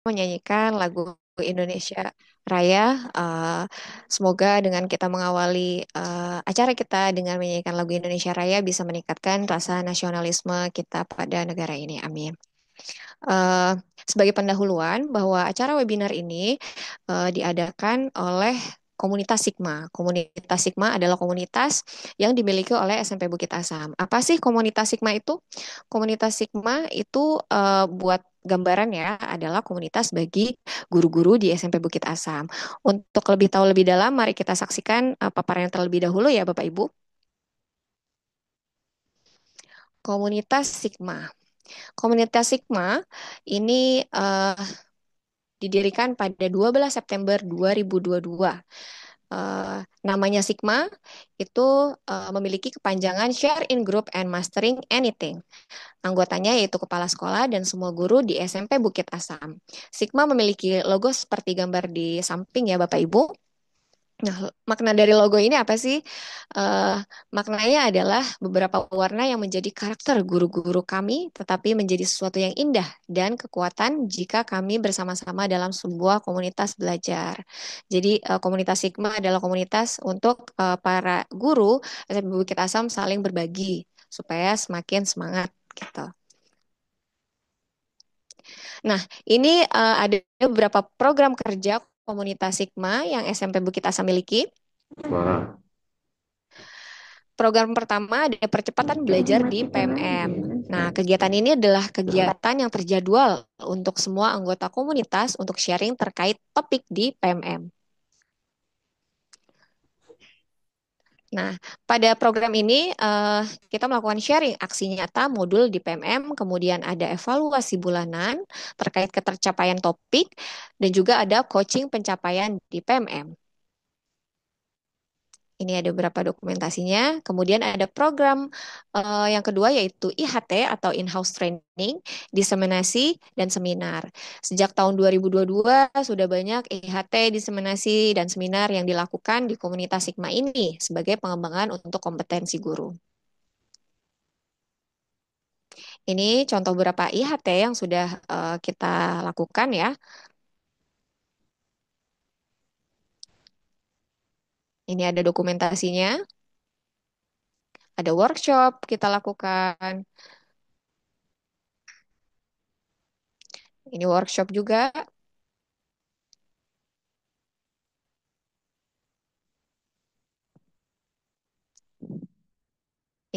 menyanyikan lagu Indonesia Raya. Eh, Semoga dengan kita mengawali acara kita dengan menyanyikan lagu Indonesia Raya bisa meningkatkan rasa nasionalisme kita pada negara ini. Amin. Eh, Sebagai pendahuluan bahwa acara webinar ini diadakan oleh Komunitas Sigma. Komunitas Sigma adalah komunitas yang dimiliki oleh SMP Bukit Asam. Apa sih komunitas Sigma itu? Komunitas Sigma itu buat gambaran ya adalah komunitas bagi guru-guru di SMP Bukit Asam. Untuk lebih tahu lebih dalam, mari kita saksikan paparan yang terlebih dahulu ya Bapak Ibu. Komunitas Sigma. Komunitas Sigma ini didirikan pada 12 September 2022. Namanya Sigma itu memiliki kepanjangan Share in Group and Mastering Anything. Anggotanya yaitu kepala sekolah dan semua guru di SMP Bukit Asam. Sigma memiliki logo seperti gambar di samping ya Bapak Ibu. Nah, makna dari logo ini apa sih? Eh, Maknanya adalah beberapa warna yang menjadi karakter guru-guru kami, tetapi menjadi sesuatu yang indah dan kekuatan jika kami bersama-sama dalam sebuah komunitas belajar. Jadi, komunitas Sigma adalah komunitas untuk para guru SMP Bukit Asam saling berbagi supaya semakin semangat gitu. Nah, ini ada beberapa program kerja komunitas Sigma yang SMP Bukit Asam miliki. Suara. Program pertama ada percepatan belajar di PMM. Nah, kegiatan ini adalah kegiatan yang terjadwal untuk semua anggota komunitas untuk sharing terkait topik di PMM. Nah, pada program ini kita melakukan sharing aksi nyata modul di PMM, kemudian ada evaluasi bulanan terkait ketercapaian topik, dan juga ada coaching pencapaian di PMM. Ini ada beberapa dokumentasinya. Kemudian ada program yang kedua yaitu IHT atau In-House Training, Diseminasi, dan Seminar. Sejak tahun 2022 sudah banyak IHT, diseminasi, dan seminar yang dilakukan di komunitas Sigma ini sebagai pengembangan untuk kompetensi guru. Ini contoh beberapa IHT yang sudah kita lakukan ya. Ini ada dokumentasinya, ada workshop kita lakukan. Ini workshop juga.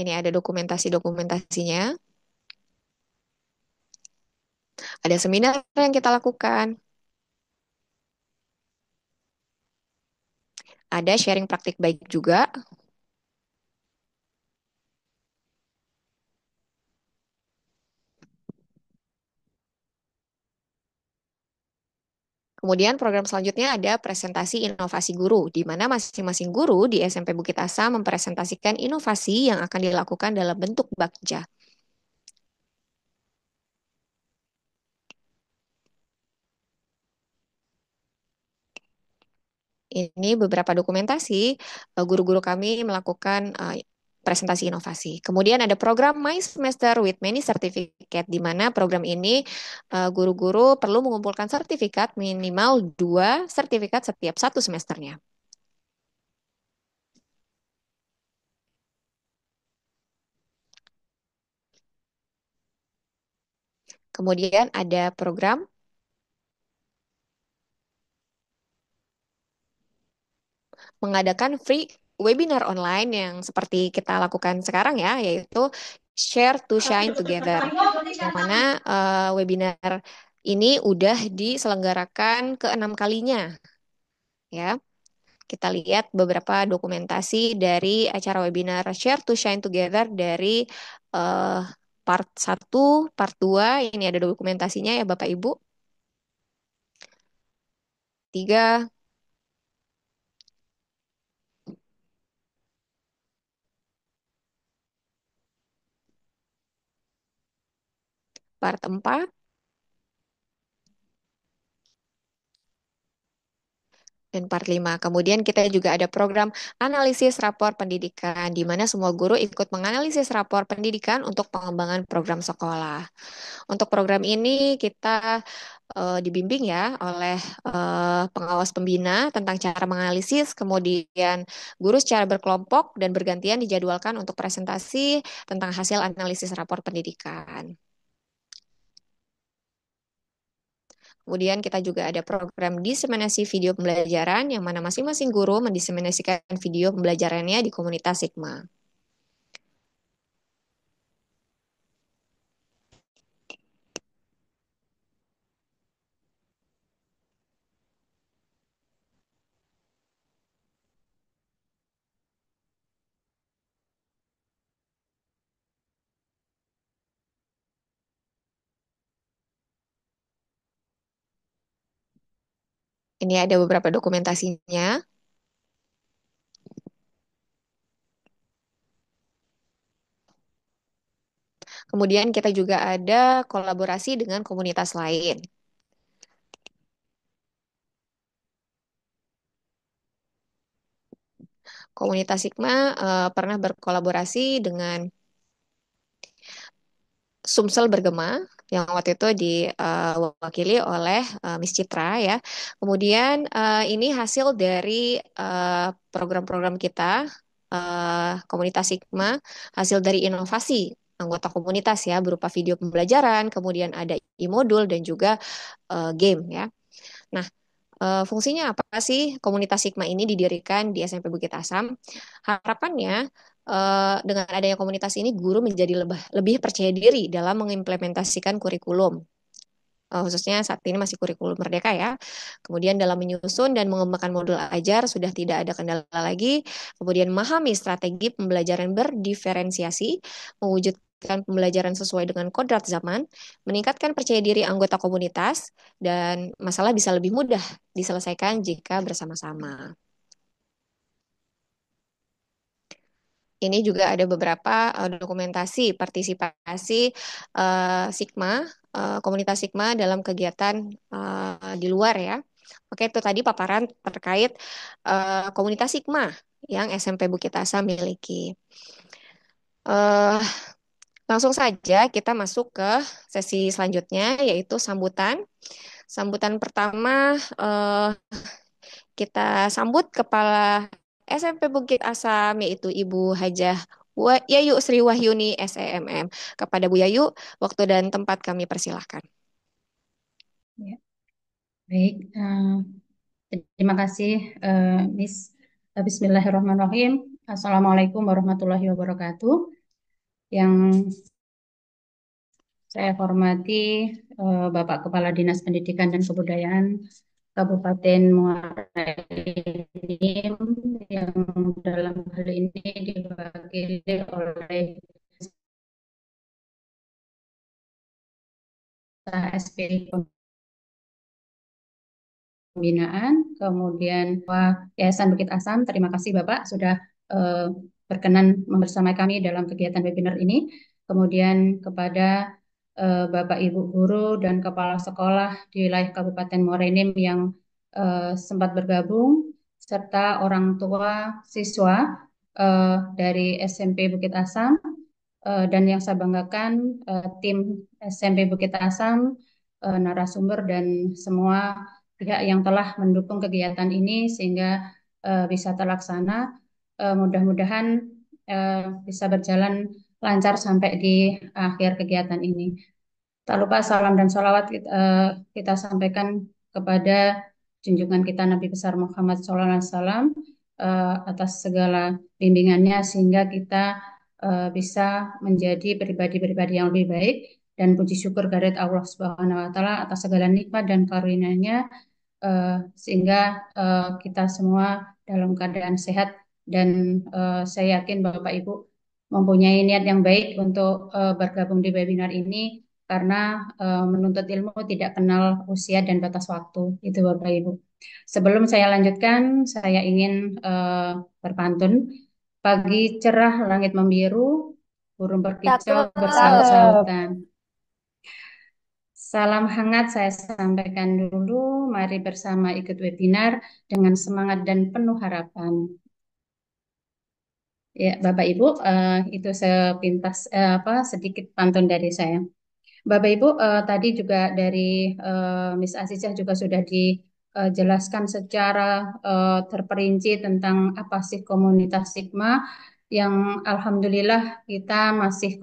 Ini ada dokumentasi-dokumentasinya. Ada seminar yang kita lakukan. Ada sharing praktik baik juga. Kemudian program selanjutnya ada presentasi inovasi guru, di mana masing-masing guru di SMP Bukit Asa mempresentasikan inovasi yang akan dilakukan dalam bentuk bakja. Ini beberapa dokumentasi guru-guru kami melakukan presentasi inovasi. Kemudian ada program My Semester with Many Certificate, di mana program ini guru-guru perlu mengumpulkan sertifikat minimal 2 sertifikat setiap 1 semesternya. Kemudian ada program mengadakan free webinar online yang seperti kita lakukan sekarang ya, yaitu Share to Shine Together. Yang mana webinar ini udah diselenggarakan ke-6 kalinya ya. Kita lihat beberapa dokumentasi dari acara webinar Share to Shine Together dari eh, part 1, part 2. Ini ada dokumentasinya ya Bapak Ibu. 3, part 4. dan part 5. Kemudian kita juga ada program analisis rapor pendidikan, di mana semua guru ikut menganalisis rapor pendidikan untuk pengembangan program sekolah. Untuk program ini kita dibimbing ya oleh pengawas pembina tentang cara menganalisis, kemudian guru secara berkelompok dan bergantian dijadwalkan untuk presentasi tentang hasil analisis rapor pendidikan. Kemudian kita juga ada program diseminasi video pembelajaran yang mana masing-masing guru mendiseminasikan video pembelajarannya di komunitas Sigma. Ini ada beberapa dokumentasinya. Kemudian kita juga ada kolaborasi dengan komunitas lain. Komunitas Sigma pernah berkolaborasi dengan Sumsel Bergema yang waktu itu diwakili oleh Miss Citra ya. Kemudian ini hasil dari program-program kita komunitas Sigma, hasil dari inovasi anggota komunitas ya berupa video pembelajaran, kemudian ada e-modul dan juga game ya. Nah, fungsinya apa sih komunitas Sigma ini didirikan di SMP Bukit Asam? Harapannya dengan adanya komunitas ini guru menjadi lebih percaya diri dalam mengimplementasikan kurikulum. Khususnya saat ini masih kurikulum merdeka ya. Kemudian dalam menyusun dan mengembangkan modul ajar sudah tidak ada kendala lagi. Kemudian memahami strategi pembelajaran berdiferensiasi, mewujudkan pembelajaran sesuai dengan kodrat zaman, meningkatkan percaya diri anggota komunitas, dan masalah bisa lebih mudah diselesaikan jika bersama-sama. Ini juga ada beberapa dokumentasi partisipasi Sigma, komunitas Sigma dalam kegiatan di luar ya. Oke, itu tadi paparan terkait komunitas Sigma yang SMP Bukit Asa miliki. Eh, Langsung saja kita masuk ke sesi selanjutnya, yaitu sambutan. Sambutan pertama eh, kita sambut Kepala SMP Bukit Asam, yaitu Ibu Hajah Yayu Sri Wahyuni SEMM. Kepada Bu Yayu, waktu dan tempat kami persilahkan. Ya, baik. Terima kasih, Miss. Bismillahirrahmanirrahim. Assalamualaikum warahmatullahi wabarakatuh. Yang saya hormati Bapak Kepala Dinas Pendidikan dan Kebudayaan Kabupaten Muara Enim yang dalam hal ini diwakili oleh SP Pembinaan, kemudian Yayasan Bukit Asam. Terima kasih Bapak sudah eh, berkenan membersamai kami dalam kegiatan webinar ini. Kemudian kepada Bapak Ibu guru dan kepala sekolah di wilayah Kabupaten Muara Enim yang sempat bergabung, serta orang tua siswa dari SMP Bukit Asam, dan yang saya banggakan tim SMP Bukit Asam, narasumber dan semua pihak yang telah mendukung kegiatan ini sehingga bisa terlaksana. Mudah-mudahan bisa berjalan lancar sampai di akhir kegiatan ini. Tak lupa salam dan sholawat kita sampaikan kepada junjungan kita Nabi besar Muhammad SAW atas segala bimbingannya sehingga kita bisa menjadi pribadi-pribadi yang lebih baik dan puji syukur kehadirat Allah Subhanahu wa taala atas segala nikmat dan karunia-Nya sehingga kita semua dalam keadaan sehat dan saya yakin Bapak Ibu mempunyai niat yang baik untuk bergabung di webinar ini karena menuntut ilmu tidak kenal usia dan batas waktu. Itu Bapak Ibu. Sebelum saya lanjutkan, saya ingin berpantun. Pagi cerah, langit membiru, burung berkicau Cakep. bersaut-sautan. Salam hangat saya sampaikan dulu. Mari bersama ikut webinar dengan semangat dan penuh harapan. Ya, Bapak Ibu, itu sepintas sedikit pantun dari saya. Bapak Ibu, tadi juga dari Miss Azizah juga sudah dijelaskan secara terperinci tentang apa sih komunitas Sigma yang alhamdulillah kita masih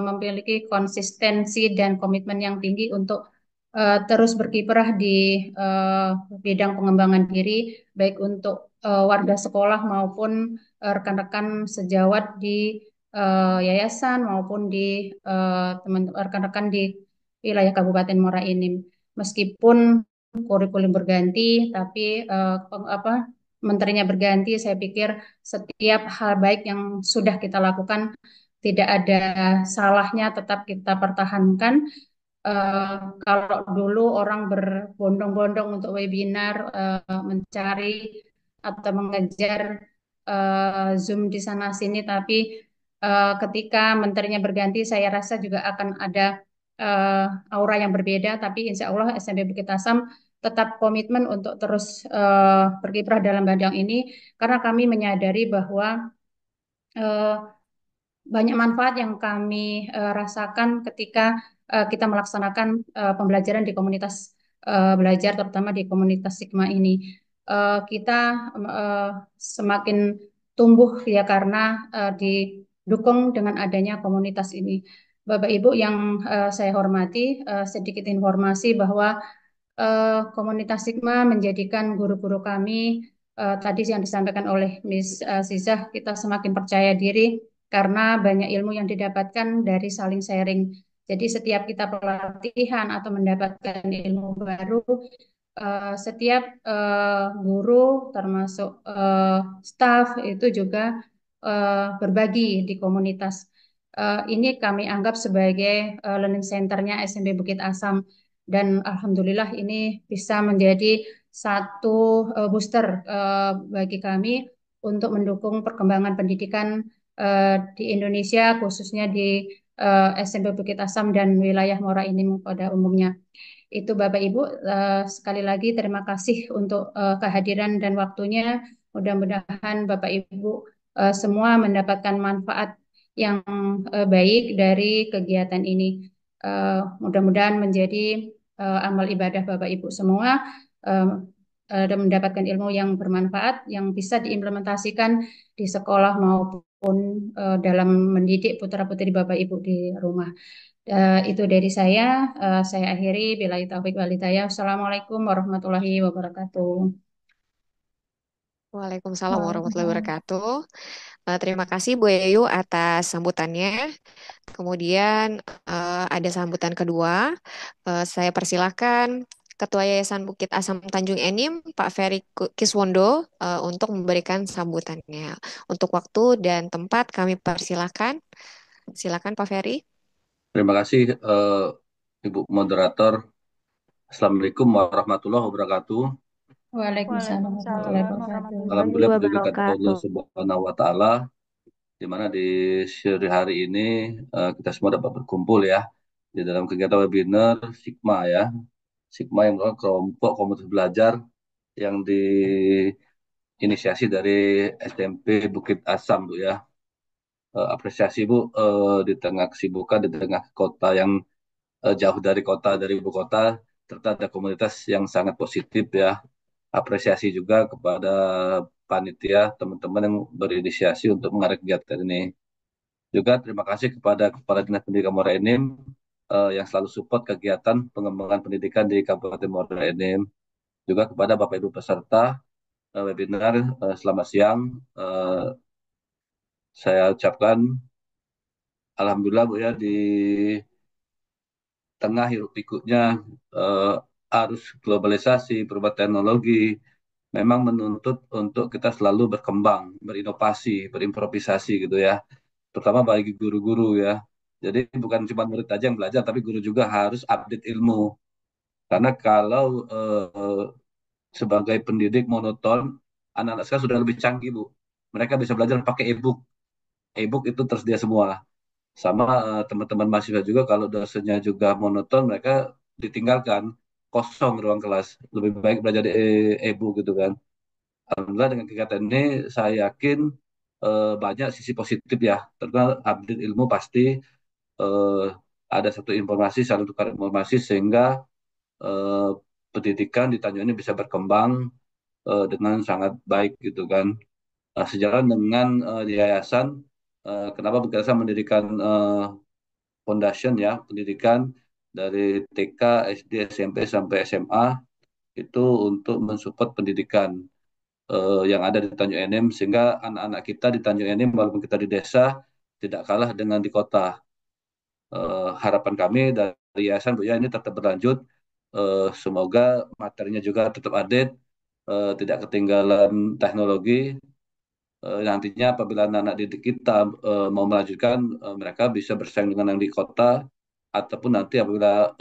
memiliki konsistensi dan komitmen yang tinggi untuk terus berkiprah di eh, bidang pengembangan diri, baik untuk warga sekolah maupun rekan-rekan sejawat di yayasan maupun di teman rekan-rekan di wilayah Kabupaten Muara Enim. Meskipun kurikulum berganti, tapi menterinya berganti, saya pikir setiap hal baik yang sudah kita lakukan tidak ada salahnya tetap kita pertahankan. Eh, Kalau dulu orang berbondong-bondong untuk webinar, mencari atau mengejar Zoom di sana sini, tapi ketika menterinya berganti, saya rasa juga akan ada eh, aura yang berbeda. Tapi insya Allah SMP Bukit Asam tetap komitmen untuk terus berkiprah dalam bidang ini, karena kami menyadari bahwa eh, banyak manfaat yang kami rasakan ketika kita melaksanakan pembelajaran di komunitas belajar, terutama di komunitas Sigma ini. Kita eh, semakin tumbuh ya karena didukung dengan adanya komunitas ini. Bapak Ibu yang saya hormati, sedikit informasi bahwa komunitas Sigma menjadikan guru-guru kami tadi yang disampaikan oleh Miss Zizah, kita semakin percaya diri karena banyak ilmu yang didapatkan dari saling sharing. Jadi setiap kita pelatihan atau mendapatkan ilmu baru, setiap guru termasuk staf itu juga berbagi di komunitas. Ini kami anggap sebagai learning centernya SMP Bukit Asam dan alhamdulillah ini bisa menjadi satu booster bagi kami untuk mendukung perkembangan pendidikan di Indonesia khususnya di SMP Bukit Asam dan wilayah Muara Enim pada umumnya. Itu Bapak Ibu, sekali lagi terima kasih untuk kehadiran dan waktunya. Mudah-mudahan Bapak Ibu semua mendapatkan manfaat yang baik dari kegiatan ini. Mudah-mudahan menjadi amal ibadah Bapak Ibu semua eh, dan mendapatkan ilmu yang bermanfaat yang bisa diimplementasikan di sekolah maupun dalam mendidik putra-putri Bapak Ibu di rumah. Itu dari saya. Saya akhiri. Billahi taufiq wal hidayah. Assalamualaikum warahmatullahi wabarakatuh. Waalaikumsalam warahmatullahi Waalaikumsalam. wabarakatuh. Terima kasih Bu Yayu atas sambutannya. Kemudian ada sambutan kedua. Saya persilahkan Ketua Yayasan Bukit Asam Tanjung Enim, Pak Ferry Kiswondo, untuk memberikan sambutannya. Untuk waktu dan tempat kami persilahkan. Silakan Pak Ferry. Terima kasih Ibu Moderator. Assalamualaikum warahmatullahi wabarakatuh. Waalaikumsalam warahmatullahi Waalaikumsalam wabarakatuh. warahmatullahi Alhamdulillah puji kita kepada Allah wabarakatuh. Subhanahu wa taala di mana di sore hari ini kita semua dapat berkumpul ya di dalam kegiatan webinar Sigma ya. Sigma yang merupakan kelompok komunitas belajar yang diinisiasi dari SMP Bukit Asam Bu ya. Apresiasi Bu di tengah kesibukan di tengah kota yang jauh dari kota dari ibu kota ternyata ada komunitas yang sangat positif ya. Apresiasi juga kepada panitia teman-teman yang berinisiasi untuk mengarah kegiatan ini. Juga terima kasih kepada Kepala Dinas Pendidikan Muara Enim yang selalu support kegiatan pengembangan pendidikan di Kabupaten Muara Enim. Juga kepada Bapak Ibu peserta webinar, selamat siang. Eh, saya ucapkan Alhamdulillah Bu ya di tengah hiruk pikuknya arus globalisasi, perubahan teknologi, memang menuntut untuk kita selalu berkembang, berinovasi, berimprovisasi gitu ya. Terutama bagi guru-guru ya. Jadi bukan cuma murid aja yang belajar, tapi guru juga harus update ilmu. Karena kalau sebagai pendidik monoton, anak-anak sekarang sudah lebih canggih, Bu. Mereka bisa belajar pakai e-book. E-book itu tersedia semua. Sama teman-teman mahasiswa juga kalau dosennya juga monoton, mereka ditinggalkan kosong ruang kelas. Lebih baik belajar di e-book gitu kan. Alhamdulillah dengan kegiatan ini saya yakin banyak sisi positif ya. Terutama update ilmu pasti eh, ada satu informasi, saling tukar informasi sehingga eh, pendidikan di Tanjung ini bisa berkembang dengan sangat baik gitu kan. Sejalan dengan yayasan, kenapa yayasan mendirikan foundation ya, pendidikan dari TK, SD, SMP sampai SMA itu untuk mensupport pendidikan yang ada di Tanjung Enim sehingga anak-anak kita di Tanjung Enim walaupun kita di desa tidak kalah dengan di kota. Harapan kami dari yayasan Bu ya ini tetap berlanjut. Semoga materinya juga tetap update, tidak ketinggalan teknologi. Nantinya apabila anak-anak didik kita mau melanjutkan, mereka bisa bersaing dengan yang di kota ataupun nanti apabila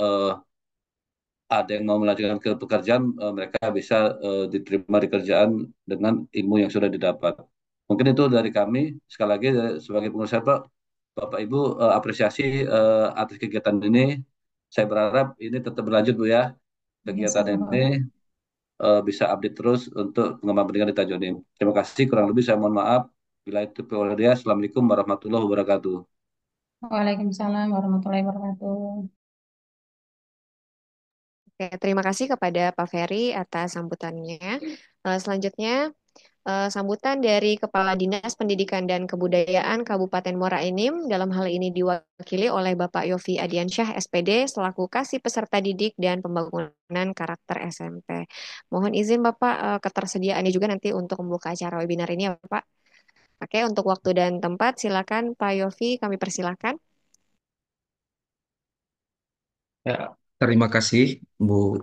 ada yang mau melanjutkan ke pekerjaan, mereka bisa diterima di kerjaan dengan ilmu yang sudah didapat. Mungkin itu dari kami. Sekali lagi sebagai pengusaha Pak, Bapak Ibu apresiasi atas kegiatan ini. Saya berharap ini tetap berlanjut Bu ya. Ya, Kegiatan sama-sama, ini Pak. bisa update terus untuk pengembangan pendidikan di Tanjung Enim. Terima kasih. Kurang lebih saya mohon maaf. Bila itu Assalamualaikum warahmatullahi wabarakatuh. Waalaikumsalam warahmatullahi wabarakatuh. Oke, terima kasih kepada Pak Ferry atas sambutannya. Selanjutnya, sambutan dari Kepala Dinas Pendidikan dan Kebudayaan Kabupaten Muara Enim, dalam hal ini diwakili oleh Bapak Yofi Adiansyah, SPD, selaku Kasih Peserta Didik dan Pembangunan Karakter SMP. Mohon izin Bapak, ketersediaannya juga nanti untuk membuka acara webinar ini ya Pak. Oke, untuk waktu dan tempat, silakan Pak Yofi, kami persilakan. Ya, terima kasih Bu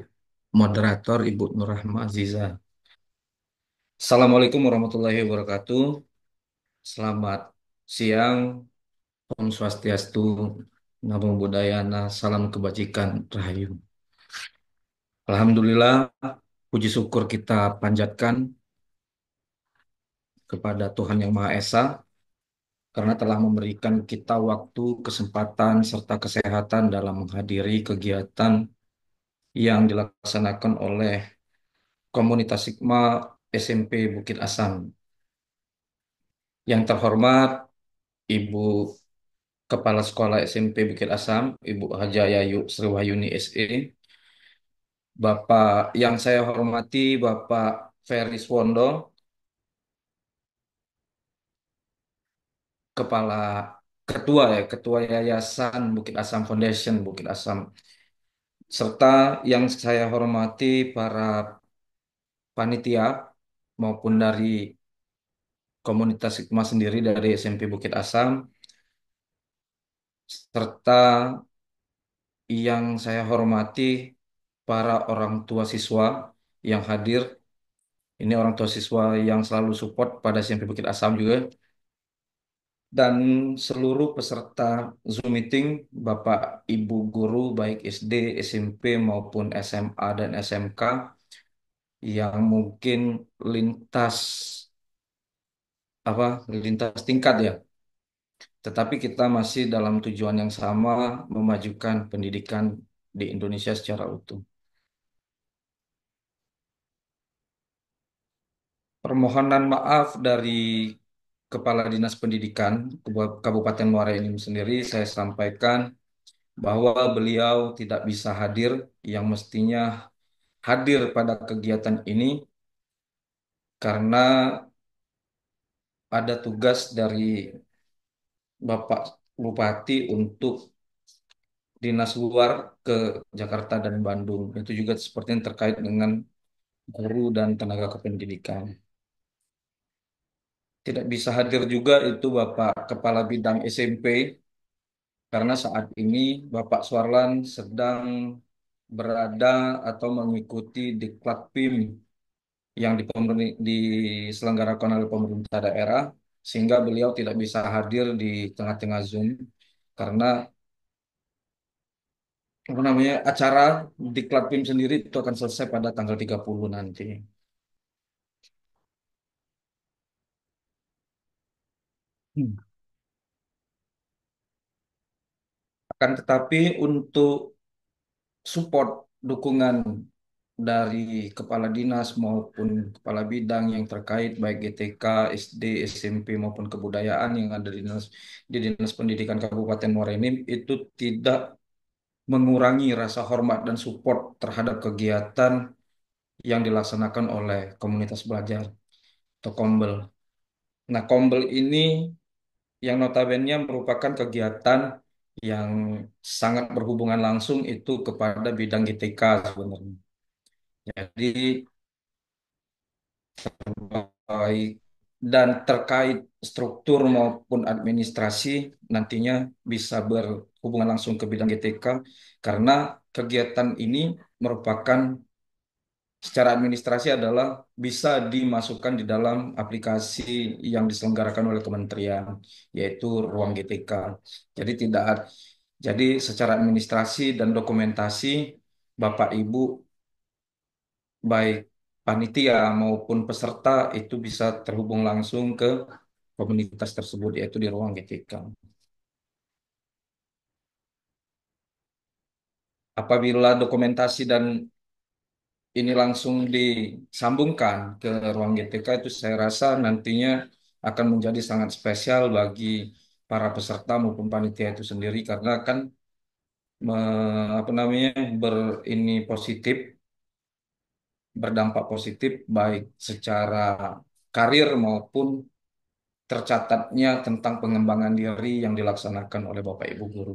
Moderator Ibu Nurrahma Aziza. Assalamualaikum warahmatullahi wabarakatuh. Selamat siang, Om Swastiastu, Namo Buddhayana, salam kebajikan, Rahayu. Alhamdulillah, puji syukur kita panjatkan kepada Tuhan Yang Maha Esa karena telah memberikan kita waktu, kesempatan, serta kesehatan dalam menghadiri kegiatan yang dilaksanakan oleh Komunitas Sigma SMP Bukit Asam. Yang terhormat Ibu Kepala Sekolah SMP Bukit Asam, Ibu Haja Yayu Sriwayuni SE, Bapak yang saya hormati Bapak Ferry Swondo, Kepala Ketua Yayasan Bukit Asam Foundation Bukit Asam, serta yang saya hormati para panitia maupun dari komunitas Sigma sendiri dari SMP Bukit Asam, serta yang saya hormati para orang tua siswa yang hadir. Ini orang tua siswa yang selalu support pada SMP Bukit Asam juga. Dan seluruh peserta Zoom meeting, Bapak Ibu guru baik SD, SMP maupun SMA dan SMK yang mungkin lintas lintas tingkat ya. Tetapi kita masih dalam tujuan yang sama, memajukan pendidikan di Indonesia secara utuh. Permohonan maaf dari Kepala Dinas Pendidikan Kabupaten Muara Enim sendiri saya sampaikan bahwa beliau tidak bisa hadir yang mestinya hadir pada kegiatan ini karena ada tugas dari Bapak Bupati untuk dinas luar ke Jakarta dan Bandung. Itu juga seperti yang terkait dengan guru dan tenaga kependidikan. Tidak bisa hadir juga itu Bapak Kepala Bidang SMP karena saat ini Bapak Suarlan sedang berada atau mengikuti diklat PIM yang diselenggarakan oleh pemerintah daerah, sehingga beliau tidak bisa hadir di tengah-tengah Zoom karena acara diklat PIM sendiri itu akan selesai pada tanggal 30 nanti. Hmm. Akan tetapi untuk support dukungan dari kepala dinas maupun kepala bidang yang terkait baik GTK, SD, SMP maupun kebudayaan yang ada di Dinas Pendidikan Kabupaten Muara Enim itu tidak mengurangi rasa hormat dan support terhadap kegiatan yang dilaksanakan oleh komunitas belajar atau Kombel. Nah, Kombel ini yang notabene merupakan kegiatan yang sangat berhubungan langsung itu kepada bidang GTK sebenarnya. Jadi baik dan terkait struktur maupun administrasi nantinya bisa berhubungan langsung ke bidang GTK karena kegiatan ini merupakan secara administrasi adalah bisa dimasukkan di dalam aplikasi yang diselenggarakan oleh kementerian yaitu Ruang GTK. Jadi tidak jadi secara administrasi dan dokumentasi Bapak Ibu baik panitia maupun peserta itu bisa terhubung langsung ke komunitas tersebut yaitu di ruang GTK. Apabila dokumentasi dan ini langsung disambungkan ke ruang GTK itu saya rasa nantinya akan menjadi sangat spesial bagi para peserta maupun panitia itu sendiri karena kan apa namanya ini positif berdampak positif baik secara karir maupun tercatatnya tentang pengembangan diri yang dilaksanakan oleh Bapak Ibu guru.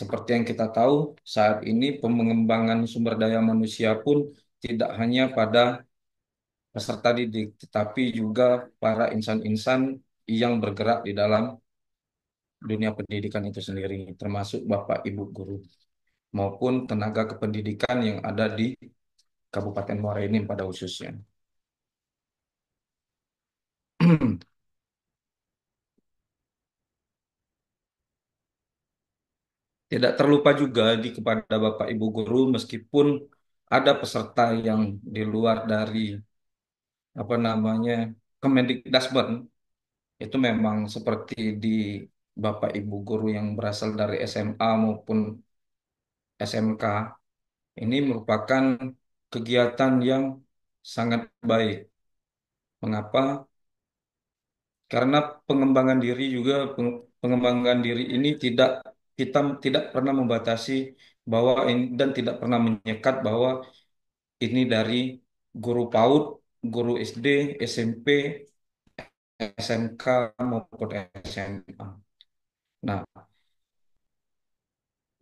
Seperti yang kita tahu, saat ini pengembangan sumber daya manusia pun tidak hanya pada peserta didik, tetapi juga para insan-insan yang bergerak di dalam dunia pendidikan itu sendiri, termasuk Bapak Ibu guru maupun tenaga kependidikan yang ada di Kabupaten Muara Enim pada khususnya. Tidak terlupa juga kepada Bapak Ibu guru meskipun ada peserta yang di luar dari apa namanya Kemendikbud itu memang seperti di Bapak Ibu guru yang berasal dari SMA maupun SMK ini merupakan kegiatan yang sangat baik. Mengapa? Karena pengembangan diri juga pengembangan diri ini kita tidak pernah membatasi bahwa dan tidak pernah menyekat bahwa ini dari guru PAUD, guru SD, SMP, SMK maupun SMA. Nah,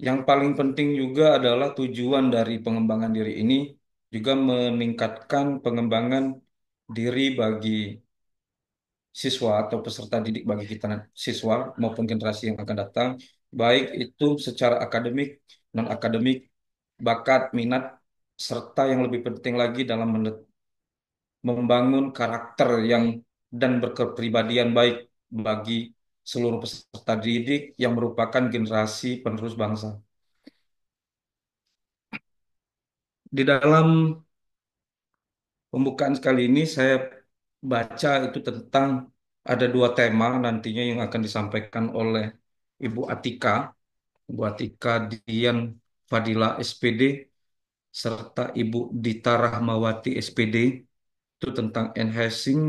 yang paling penting juga adalah tujuan dari pengembangan diri ini juga meningkatkan pengembangan diri bagi siswa atau peserta didik bagi kita siswa maupun generasi yang akan datang, baik itu secara akademik, non-akademik, bakat, minat, serta yang lebih penting lagi dalam membangun karakter yang dan berkepribadian baik bagi seluruh peserta didik yang merupakan generasi penerus bangsa. Di dalam pembukaan sekali ini saya baca itu tentang ada dua tema nantinya yang akan disampaikan oleh Ibu Atika, Ibu Atika Dian Fadila SPD, serta Ibu Dita Rahmawati SPD itu tentang enhancing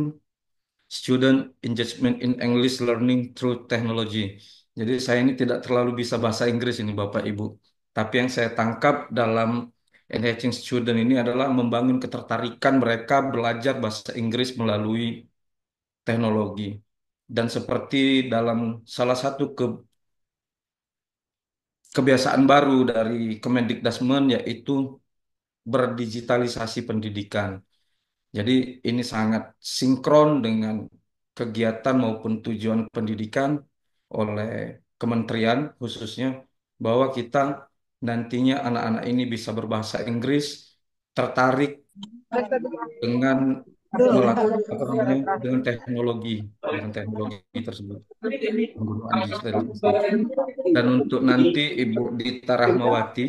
student engagement in English learning through technology. Jadi saya ini tidak terlalu bisa bahasa Inggris ini Bapak Ibu. Tapi yang saya tangkap dalam enhancing student ini adalah membangun ketertarikan mereka belajar bahasa Inggris melalui teknologi. Dan seperti dalam salah satu kebiasaan baru dari Kemendikbud yaitu berdigitalisasi pendidikan. Jadi ini sangat sinkron dengan kegiatan maupun tujuan pendidikan oleh kementerian khususnya bahwa kita nantinya anak-anak ini bisa berbahasa Inggris, tertarik dengan apa namanya dengan teknologi tersebut penggunaan digital tersebut. Dan untuk nanti Ibu Dita Rahmawati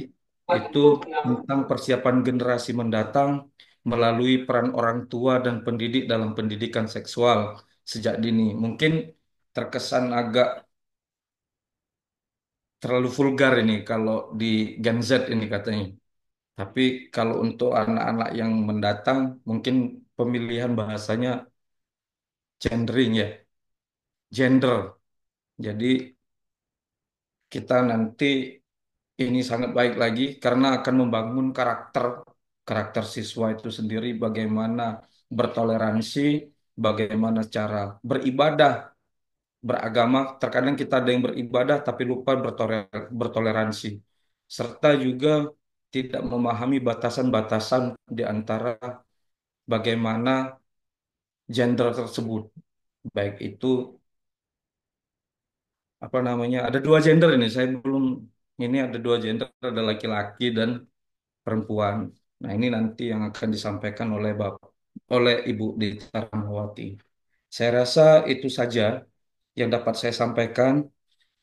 itu tentang persiapan generasi mendatang melalui peran orang tua dan pendidik dalam pendidikan seksual sejak dini. Mungkin terkesan agak terlalu vulgar ini kalau di Gen Z ini katanya. Tapi kalau untuk anak-anak yang mendatang, mungkin pemilihan bahasanya gendering ya, gender. Jadi kita nanti ini sangat baik lagi karena akan membangun karakter siswa itu sendiri, bagaimana bertoleransi, bagaimana cara beribadah, beragama. Terkadang kita ada yang beribadah tapi lupa bertoleransi, serta juga tidak memahami batasan-batasan di antara bagaimana gender tersebut. Baik itu apa namanya? Ada dua gender ini. Saya belum ini ada dua gender, ada laki-laki dan perempuan. Nah, ini nanti yang akan disampaikan oleh Ibu Dita Rahmawati. Saya rasa itu saja yang dapat saya sampaikan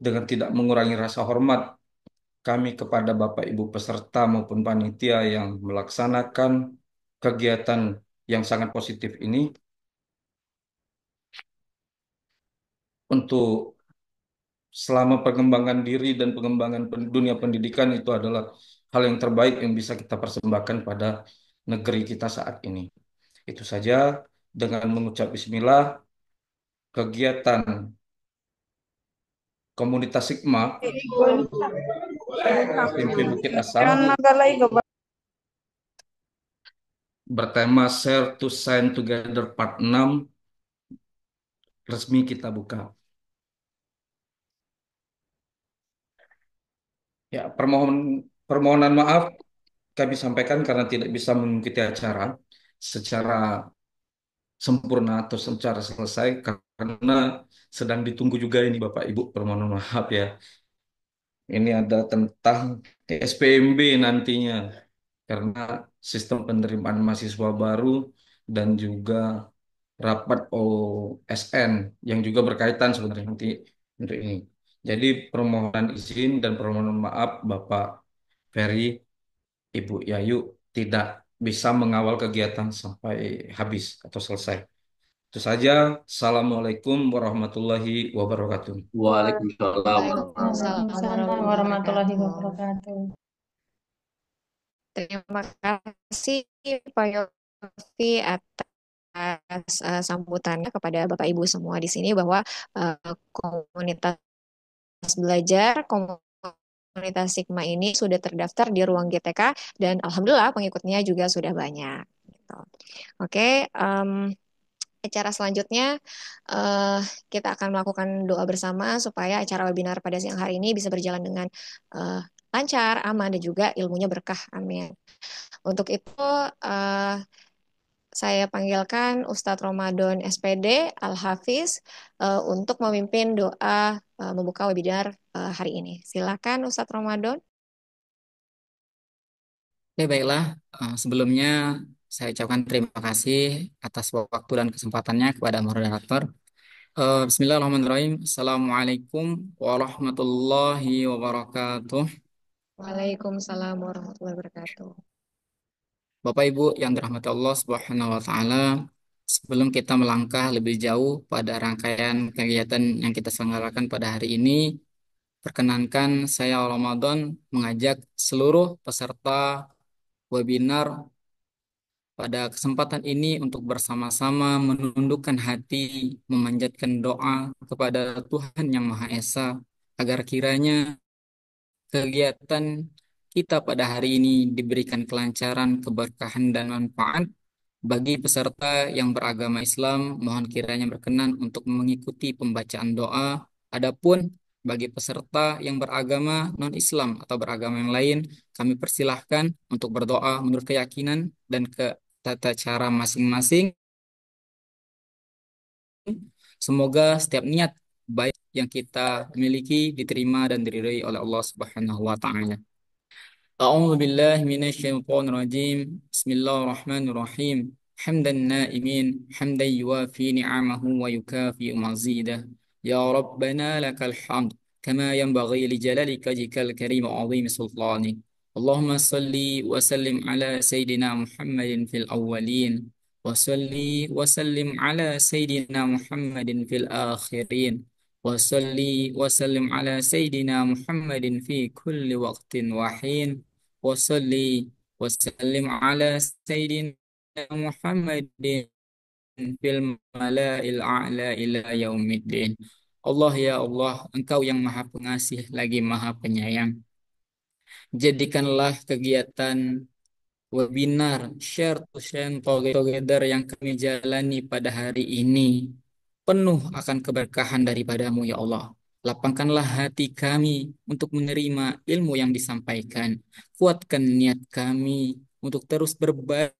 dengan tidak mengurangi rasa hormat kami kepada Bapak Ibu peserta maupun panitia yang melaksanakan kegiatan yang sangat positif ini untuk selama pengembangan diri dan pengembangan dunia pendidikan itu adalah hal yang terbaik yang bisa kita persembahkan pada negeri kita saat ini. Itu saja dengan mengucap bismillah kegiatan komunitas Sigma SMP Bukit Asam bertema Share to Shine Together Part 6 resmi kita buka. Ya, permohonan maaf kami sampaikan karena tidak bisa mengikuti acara secara sempurna atau secara selesai karena sedang ditunggu juga ini Bapak Ibu, permohonan maaf ya. Ini ada tentang SPMB nantinya karena sistem penerimaan mahasiswa baru dan juga rapat OSN yang juga berkaitan sebenarnya nanti untuk ini. Jadi permohonan izin dan permohonan maaf Bapak Ferry, Ibu Yayu tidak bisa mengawal kegiatan sampai habis atau selesai. Itu saja. Assalamualaikum warahmatullahi wabarakatuh. Waalaikumsalam Waalaikumsalam Waalaikumsalam warahmatullahi warahmatullahi wabarakatuh. wabarakatuh. Terima kasih Pak Yofi atas sambutannya kepada Bapak Ibu semua di sini bahwa komunitas belajar, komunitas Sigma ini sudah terdaftar di ruang GTK dan alhamdulillah pengikutnya juga sudah banyak. Gitu. Oke, acara selanjutnya eh, kita akan melakukan doa bersama supaya acara webinar pada siang hari ini bisa berjalan dengan eh, lancar, aman, dan juga ilmunya berkah. Amin. Untuk itu, eh, saya panggilkan Ustadz Ramadan SPD Al-Hafiz untuk memimpin doa membuka webinar hari ini. Silakan Ustadz Ramadan. Oke, baiklah. Sebelumnya saya ucapkan terima kasih atas waktu dan kesempatannya kepada moderator. Bismillahirrahmanirrahim. Assalamualaikum warahmatullahi wabarakatuh. Waalaikumsalam warahmatullahi wabarakatuh. Bapak Ibu yang dirahmati Allah Subhanahu wa taala, sebelum kita melangkah lebih jauh pada rangkaian kegiatan yang kita selenggarakan pada hari ini, perkenankan saya Ramadan mengajak seluruh peserta webinar pada kesempatan ini untuk bersama-sama menundukkan hati, memanjatkan doa kepada Tuhan Yang Maha Esa, agar kiranya kegiatan kita pada hari ini diberikan kelancaran, keberkahan, dan manfaat bagi peserta yang beragama Islam. Mohon kiranya berkenan untuk mengikuti pembacaan doa. Adapun bagi peserta yang beragama non-Islam atau beragama yang lain, kami persilahkan untuk berdoa menurut keyakinan dan ke tata cara masing-masing. Semoga setiap niat baik yang kita miliki diterima dan diridhai oleh Allah Subhanahu wa taala. أعوذ بالله من الشيطان الرجيم بسم الله الرحمن الرحيم حمدا نائمين حمدا يوافي نعمه ويكافئ مزيده يا ربنا لك الحمد كما ينبغي لجلالك وجهك الكريم وعظيم سلطانك اللهم صل وسلم على سيدنا محمد في الأولين وصل وسلم على سيدنا محمد في الآخرين وصلي وسلم على سيدنا محمد في كل وقت وحين وصلي وسلم على سيدنا محمد في الملأ الأعلى إلى يوم الدين. Allah ya Allah, Engkau yang Maha Pengasih lagi Maha Penyayang. Jadikanlah kegiatan webinar Share to Shine Together yang kami jalani pada hari ini penuh akan keberkahan daripadamu ya Allah. Lapangkanlah hati kami untuk menerima ilmu yang disampaikan. Kuatkan niat kami untuk terus berbagi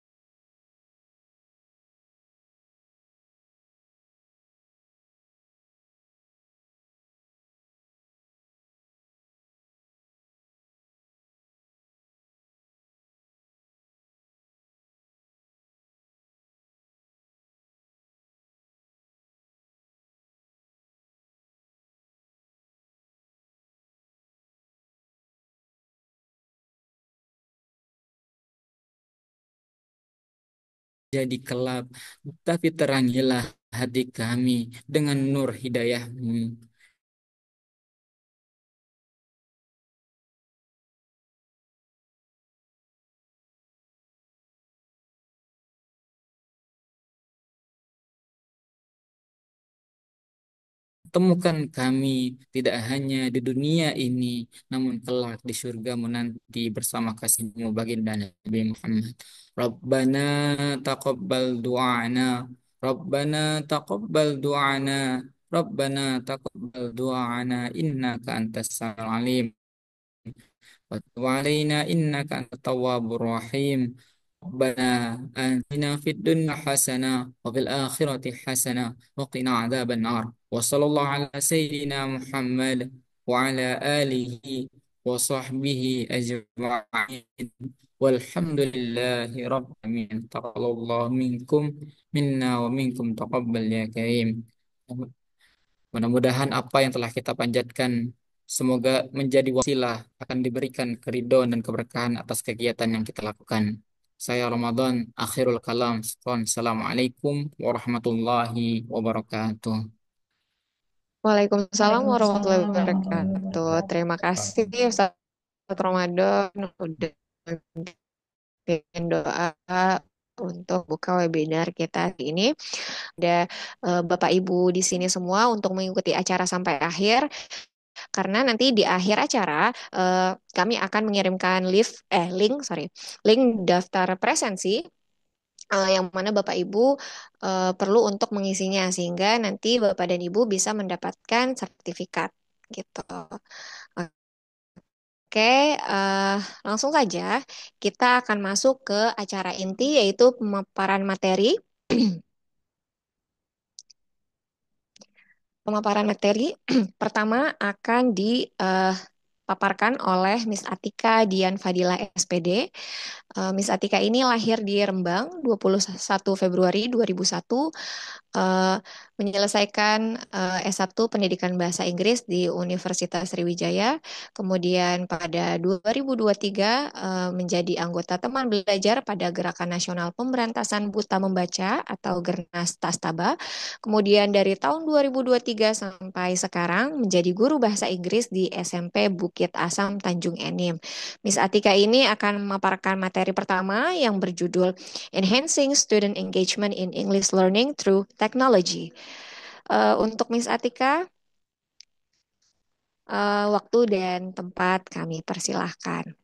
jadi kelap, tapi terangilah hati kami dengan nur hidayah-Mu. Temukan kami tidak hanya di dunia ini, namun kelak di surgamu nanti bersama kasih-Mu baginda Nabi Muhammad. Rabbana taqabbal du'ana, Rabbana taqabbal du'ana, Rabbana taqabbal du'ana, innaka antas samiul alim. وتب علينا إنك أنت التواب الرحيم. ربنا آتنا في الدنيا حسنة وفي الآخرة حسنة وقنا عذاب النار. وصلى الله على سيدنا محمد وعلى آله وصحبه أجمعين والحمد لله رب العالمين. تقبل الله منكم منا ومنكم تقبل يا كريم. Mudah-mudahan apa yang telah kita panjatkan semoga menjadi wasilah akan diberikan keridhaan dan keberkahan atas kegiatan yang kita lakukan. Saya Ramadan, akhirul kalam. Assalamualaikum warahmatullahi wabarakatuh. Waalaikumsalam warahmatullahi Waalaikumsalam warahmatullahi wabarakatuh. wabarakatuh. Terima kasih Ustaz Ramadan udah bikin doa untuk buka webinar kita hari ini. Ada Bapak Ibu di sini semua untuk mengikuti acara sampai akhir. Karena nanti di akhir acara kami akan mengirimkan link daftar presensi yang mana Bapak Ibu perlu untuk mengisinya sehingga nanti Bapak dan Ibu bisa mendapatkan sertifikat gitu. Oke, langsung saja kita akan masuk ke acara inti yaitu pemaparan materi. Pemaparan materi pertama akan dipaparkan oleh Miss Atika Dian Fadila SPD. Miss Atika ini lahir di Rembang 21 Februari 2001, eh, menyelesaikan S1 Pendidikan Bahasa Inggris di Universitas Sriwijaya. Kemudian pada 2023 menjadi anggota teman belajar pada Gerakan Nasional Pemberantasan Buta Membaca atau Gernas Tastaba. Kemudian dari tahun 2023 sampai sekarang menjadi guru bahasa Inggris di SMP Bukit Asam Tanjung Enim. Miss Atika ini akan memaparkan materi pertama yang berjudul Enhancing Student Engagement in English Learning Through Technology. Untuk Miss Atika, waktu dan tempat kami persilahkan.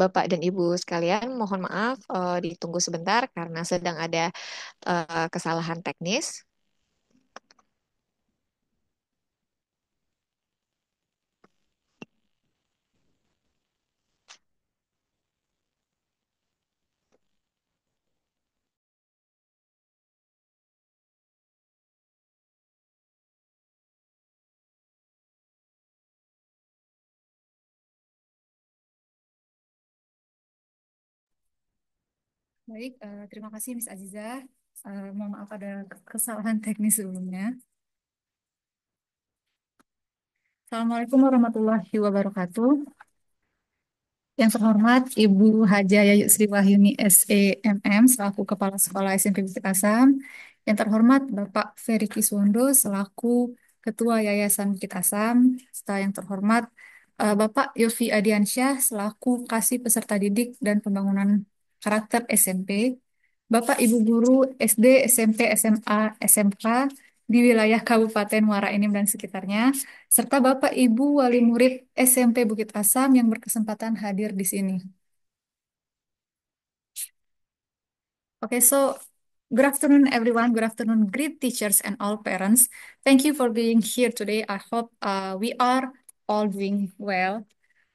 Bapak dan Ibu sekalian, mohon maaf ditunggu sebentar karena sedang ada kesalahan teknis. Baik, terima kasih Miss Aziza. Mohon maaf ada kesalahan teknis sebelumnya. Assalamualaikum warahmatullahi wabarakatuh. Yang terhormat Ibu Haja Yayu Sri Wahyuni SEMM selaku Kepala Sekolah SMP Bukit Asam. Yang terhormat Bapak Ferry Kiswondo selaku Ketua Yayasan Bukit Asam. Serta yang terhormat Bapak Yofi Adiansyah selaku Kasih Peserta Didik dan Pembangunan Karakter SMP. Bapak Ibu Guru SD, SMP, SMA, SMK di wilayah Kabupaten Muara Enim dan sekitarnya, serta Bapak Ibu Wali Murid SMP Bukit Asam yang berkesempatan hadir di sini. Okay, so good afternoon, everyone. Good afternoon, great teachers and all parents. Thank you for being here today. I hope we are all doing well.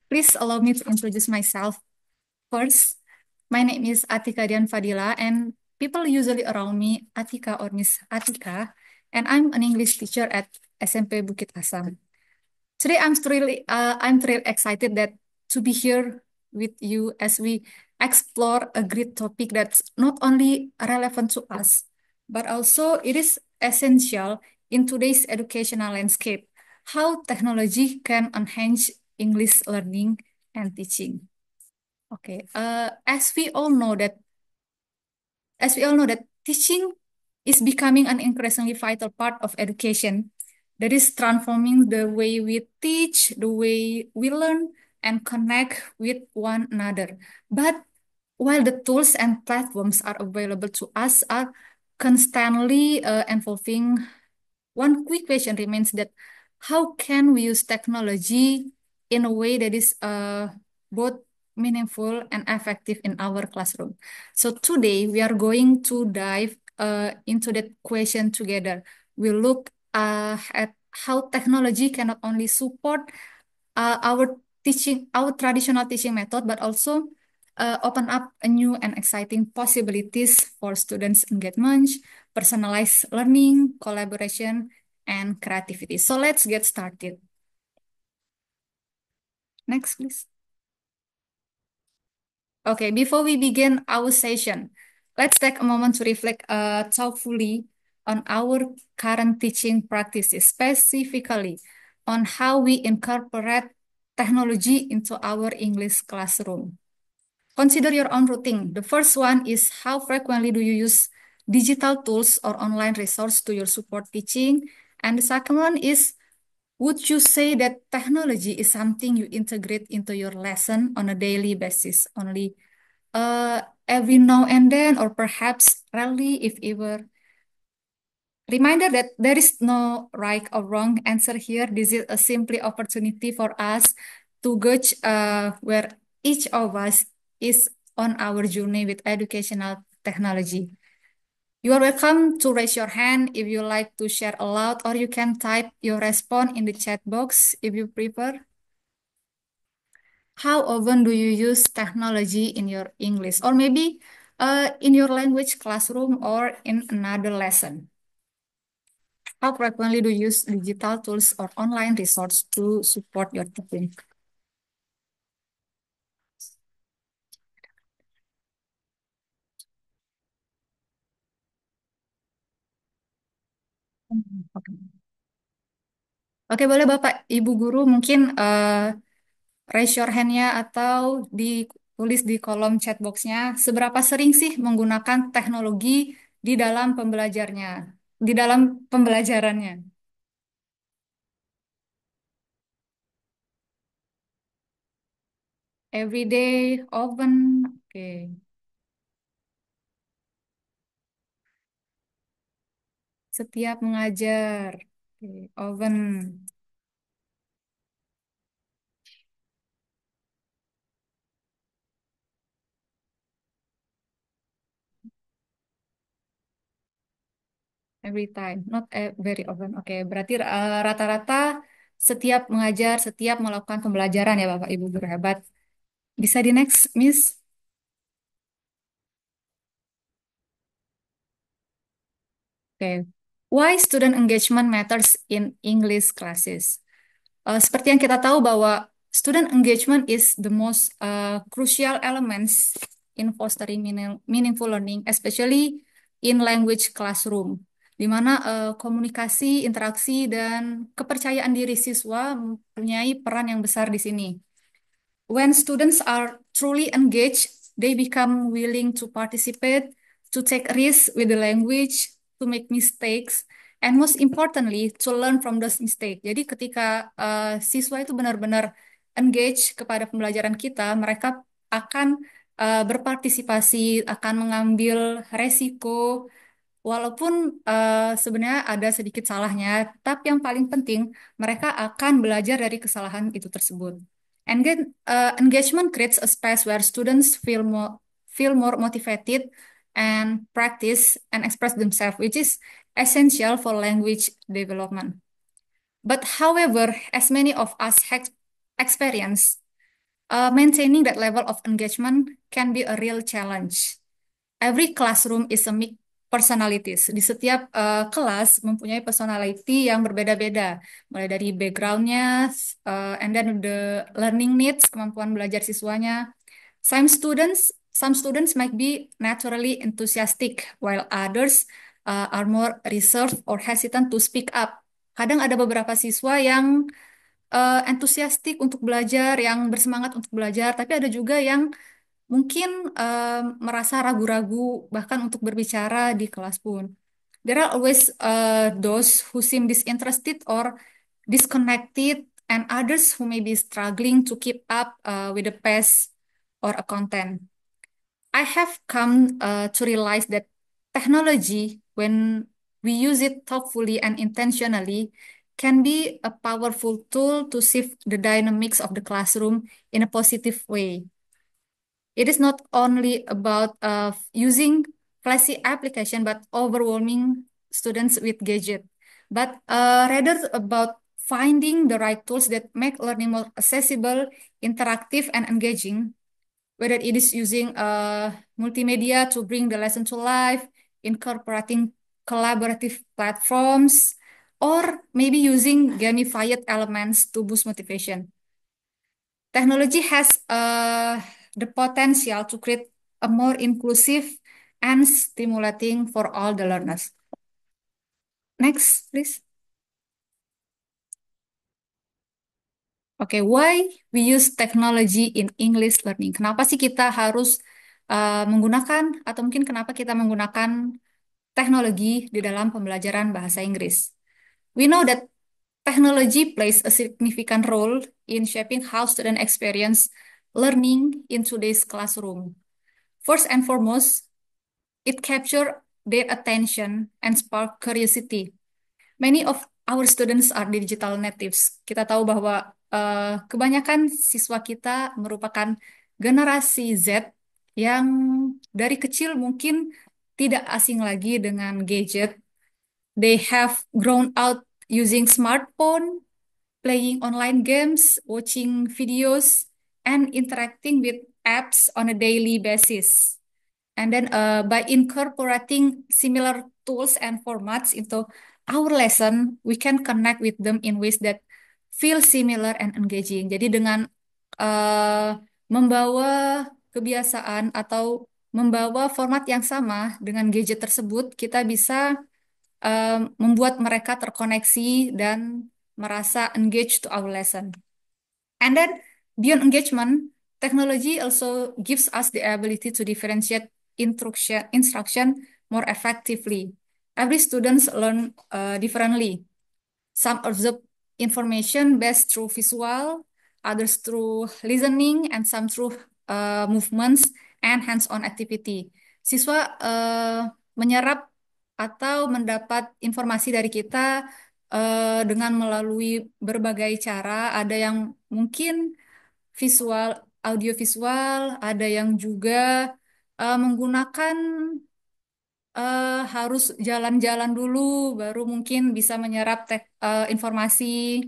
Please allow me to introduce myself first. My name is Atika Dian Fadila, and people usually around me Atika or Miss Atika, and I'm an English teacher at SMP Bukit Asam. Today, I'm really excited that to be here with you as we explore a great topic that's not only relevant to us, but also it is essential in today's educational landscape, how technology can enhance English learning and teaching. Okay, as we all know that teaching is becoming an increasingly vital part of education that is transforming the way we teach, the way we learn and connect with one another. But while the tools and platforms are available to us are constantly evolving, one quick question remains that how can we use technology in a way that is both meaningful and effective in our classroom? So today we are going to dive into that question together. We look at how technology can not only support our traditional teaching method, but also open up a new and exciting possibilities for students' engagement, personalized learning, collaboration, and creativity. So let's get started. Next, please. Okay, before we begin our session, let's take a moment to reflect thoughtfully on our current teaching practices, specifically on how we incorporate technology into our English classroom. Consider your own routine. The first one is how frequently do you use digital tools or online resource to your support teaching? And the second one is, would you say that technology is something you integrate into your lesson on a daily basis, only every now and then, or perhaps rarely, if ever? Reminder that there is no right or wrong answer here. This is a simply opportunity for us to gauge where each of us is on our journey with educational technology. You are welcome to raise your hand if you like to share aloud, or you can type your response in the chat box if you prefer. How often do you use technology in your English, or maybe in your language classroom or in another lesson? How frequently do you use digital tools or online resources to support your teaching? Oke, Oke, boleh Bapak, Ibu Guru mungkin raise your hand-nya atau ditulis di kolom chat box-nya. Seberapa sering sih menggunakan teknologi di dalam di dalam pembelajarannya? Every day, often, oke. Setiap mengajar, oke. Often. every time, not very often. Oke, berarti rata-rata setiap mengajar, setiap melakukan pembelajaran ya Bapak Ibu guru hebat. Bisa di next, Miss? Oke. Why student engagement matters in English classes? Seperti yang kita tahu bahwa student engagement is the most crucial elements in fostering meaningful learning, especially in language classroom, di mana komunikasi, interaksi, dan kepercayaan diri siswa mempunyai peran yang besar di sini. When students are truly engaged, they become willing to participate, to take risks with the language, to make mistakes, and most importantly, to learn from those mistakes. Jadi ketika siswa itu benar-benar engage kepada pembelajaran kita, mereka akan berpartisipasi, akan mengambil resiko, walaupun sebenarnya ada sedikit salahnya, tapi yang paling penting mereka akan belajar dari kesalahan itu tersebut. Engagement creates a space where students feel more motivated and practice and express themselves, which is essential for language development. But however, as many of us have experienced, maintaining that level of engagement can be a real challenge. Every classroom is a mix personalities. Di setiap kelas mempunyai personality yang berbeda-beda, mulai dari backgroundnya, and then the learning needs, kemampuan belajar siswanya. Some students might be naturally enthusiastic, while others are more reserved or hesitant to speak up. Kadang ada beberapa siswa yang entusiastik untuk belajar, yang bersemangat untuk belajar, tapi ada juga yang mungkin merasa ragu-ragu bahkan untuk berbicara di kelas pun. There are always those who seem disinterested or disconnected, and others who may be struggling to keep up with the pace or a content. I have come to realize that technology, when we use it thoughtfully and intentionally, can be a powerful tool to shift the dynamics of the classroom in a positive way. It is not only about using flashy application, but overwhelming students with gadget, but rather about finding the right tools that make learning more accessible, interactive, and engaging, whether it is using multimedia to bring the lesson to life, incorporating collaborative platforms, or maybe using gamified elements to boost motivation. Technology has the potential to create a more inclusive and stimulating for all the learners. Next, please. Okay, why we use technology in English learning? Kenapa sih kita harus menggunakan, atau mungkin kenapa kita menggunakan teknologi di dalam pembelajaran bahasa Inggris? We know that technology plays a significant role in shaping how students experience learning in today's classroom. First and foremost, it captures their attention and spark curiosity. Many of our students are digital natives. Kita tahu bahwa kebanyakan siswa kita merupakan generasi Z yang dari kecil mungkin tidak asing lagi dengan gadget. They have grown out using smartphone, playing online games, watching videos, and interacting with apps on a daily basis. And then by incorporating similar tools and formats into our lesson, we can connect with them in ways that feel similar and engaging. Jadi dengan uh, membawa kebiasaan atau membawa format yang sama dengan gadget tersebut, kita bisa membuat mereka terkoneksi dan merasa engaged to our lesson. And then beyond engagement, technology also gives us the ability to differentiate instruction more effectively. Every student learn differently. Some observe information best through visual, others through listening, and some through movements and hands-on activity. Siswa menyerap atau mendapat informasi dari kita dengan melalui berbagai cara. Ada yang mungkin visual, audiovisual, ada yang juga menggunakan harus jalan-jalan dulu, baru mungkin bisa menyerap informasi.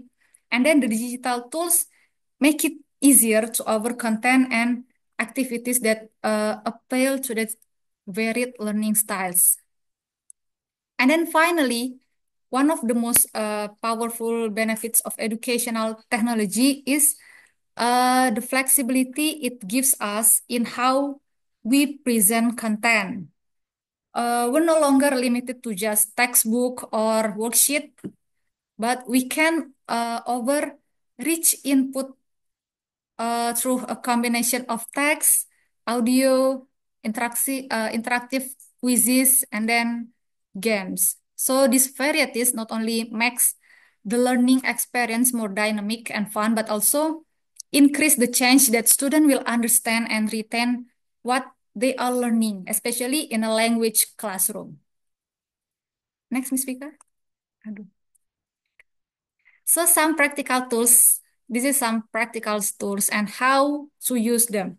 And then the digital tools make it easier to offer content and activities that appeal to the varied learning styles. And then finally, one of the most powerful benefits of educational technology is the flexibility it gives us in how we present content. We're no longer limited to just textbook or worksheet, but we can over rich input through a combination of text, audio, interactive quizzes, and then games. So this varieties not only makes the learning experience more dynamic and fun, but also increase the chance that student will understand and retain what they are learning, especially in a language classroom. Next, Miss Speaker. Aduh. So some practical tools. This is some practical tools and how to use them.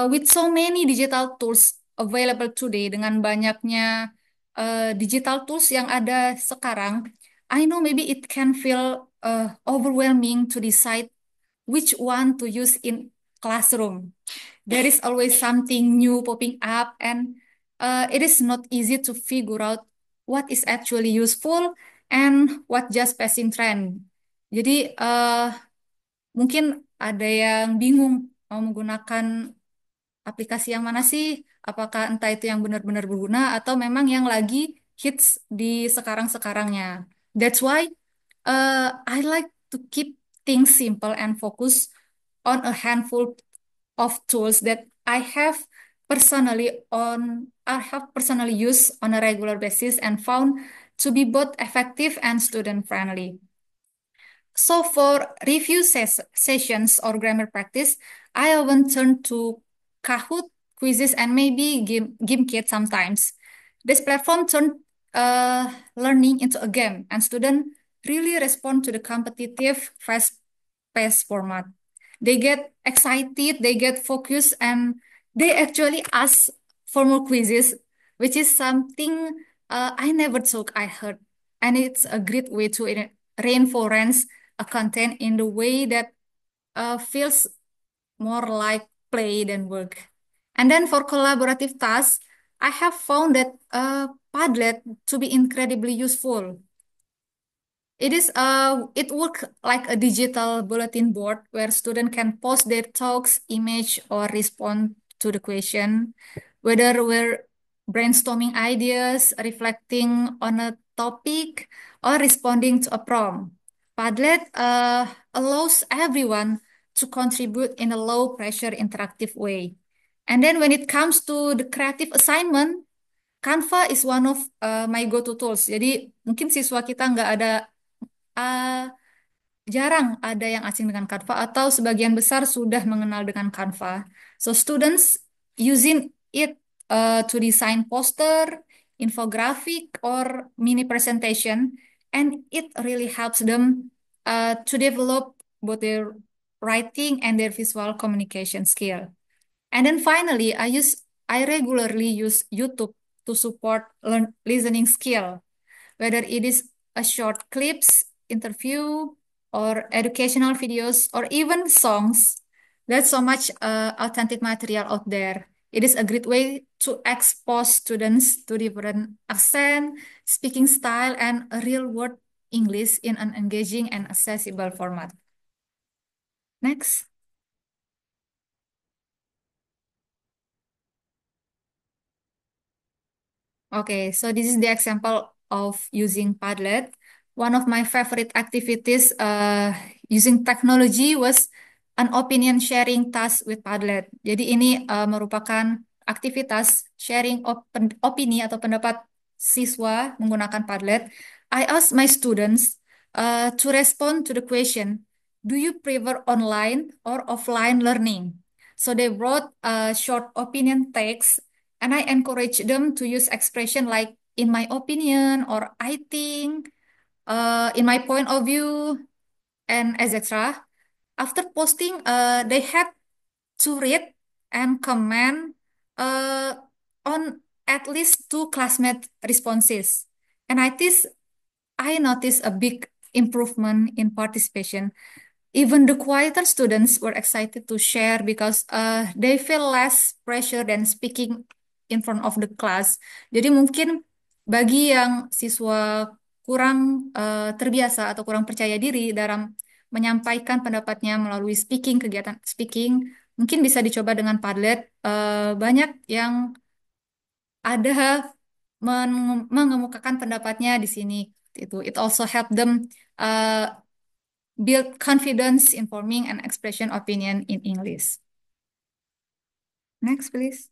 With so many digital tools available today, dengan banyaknya digital tools yang ada sekarang, I know maybe it can feel overwhelming to decide which one to use in classroom. There is always something new popping up, and it is not easy to figure out what is actually useful and what just passing trend. Jadi mungkin ada yang bingung mau menggunakan aplikasi yang mana sih? Apakah entah itu yang benar-benar berguna atau memang yang lagi hits di sekarang-sekarangnya. That's why I like to keep things simple and focus on a handful of tools that I have personally used on a regular basis and found to be both effective and student friendly. So for review sessions or grammar practice, I often turn to Kahoot, quizzes, and maybe GameKit sometimes. This platform turn learning into a game, and students really respond to the competitive, fast-paced format. They get excited, they get focused, and they actually ask for more quizzes, which is something I never thought I heard. And it's a great way to reinforce a content in the way that feels more like play than work. And then for collaborative tasks, I have found that Padlet to be incredibly useful. It works like a digital bulletin board where students can post their talks, image, or respond to the question, whether we're brainstorming ideas, reflecting on a topic, or responding to a prompt. Padlet allows everyone to contribute in a low pressure interactive way. And then when it comes to the creative assignment, Canva is one of my go-to tools. Jadi mungkin siswa kita nggak ada uh, jarang ada yang asing dengan Canva atau sebagian besar sudah mengenal dengan Canva. So students using it to design poster, infographic, or mini presentation, and it really helps them to develop both their writing and their visual communication skill. And then finally, I regularly use YouTube to support listening skill, whether it is a short clips, interview, or educational videos, or even songs. There's so much authentic material out there. It is a great way to expose students to different accent, speaking style, and real world English in an engaging and accessible format. Next. Okay, so this is the example of using Padlet. One of my favorite activities using technology was an opinion sharing task with Padlet. Jadi ini merupakan aktivitas sharing opini atau pendapat siswa menggunakan Padlet. I asked my students to respond to the question, do you prefer online or offline learning? So they wrote a short opinion text and I encourage them to use expression like in my opinion or I think, in my point of view, and etc. After posting, they had to read and comment uh, on at least two classmate responses. And I noticed a big improvement in participation. Even the quieter students were excited to share because they feel less pressure than speaking in front of the class. Jadi mungkin bagi yang siswa kurang terbiasa atau kurang percaya diri dalam menyampaikan pendapatnya melalui kegiatan speaking, mungkin bisa dicoba dengan Padlet. Banyak yang ada mengemukakan pendapatnya di sini. It also help them uh, build confidence in forming and expression opinion in English. Next, please.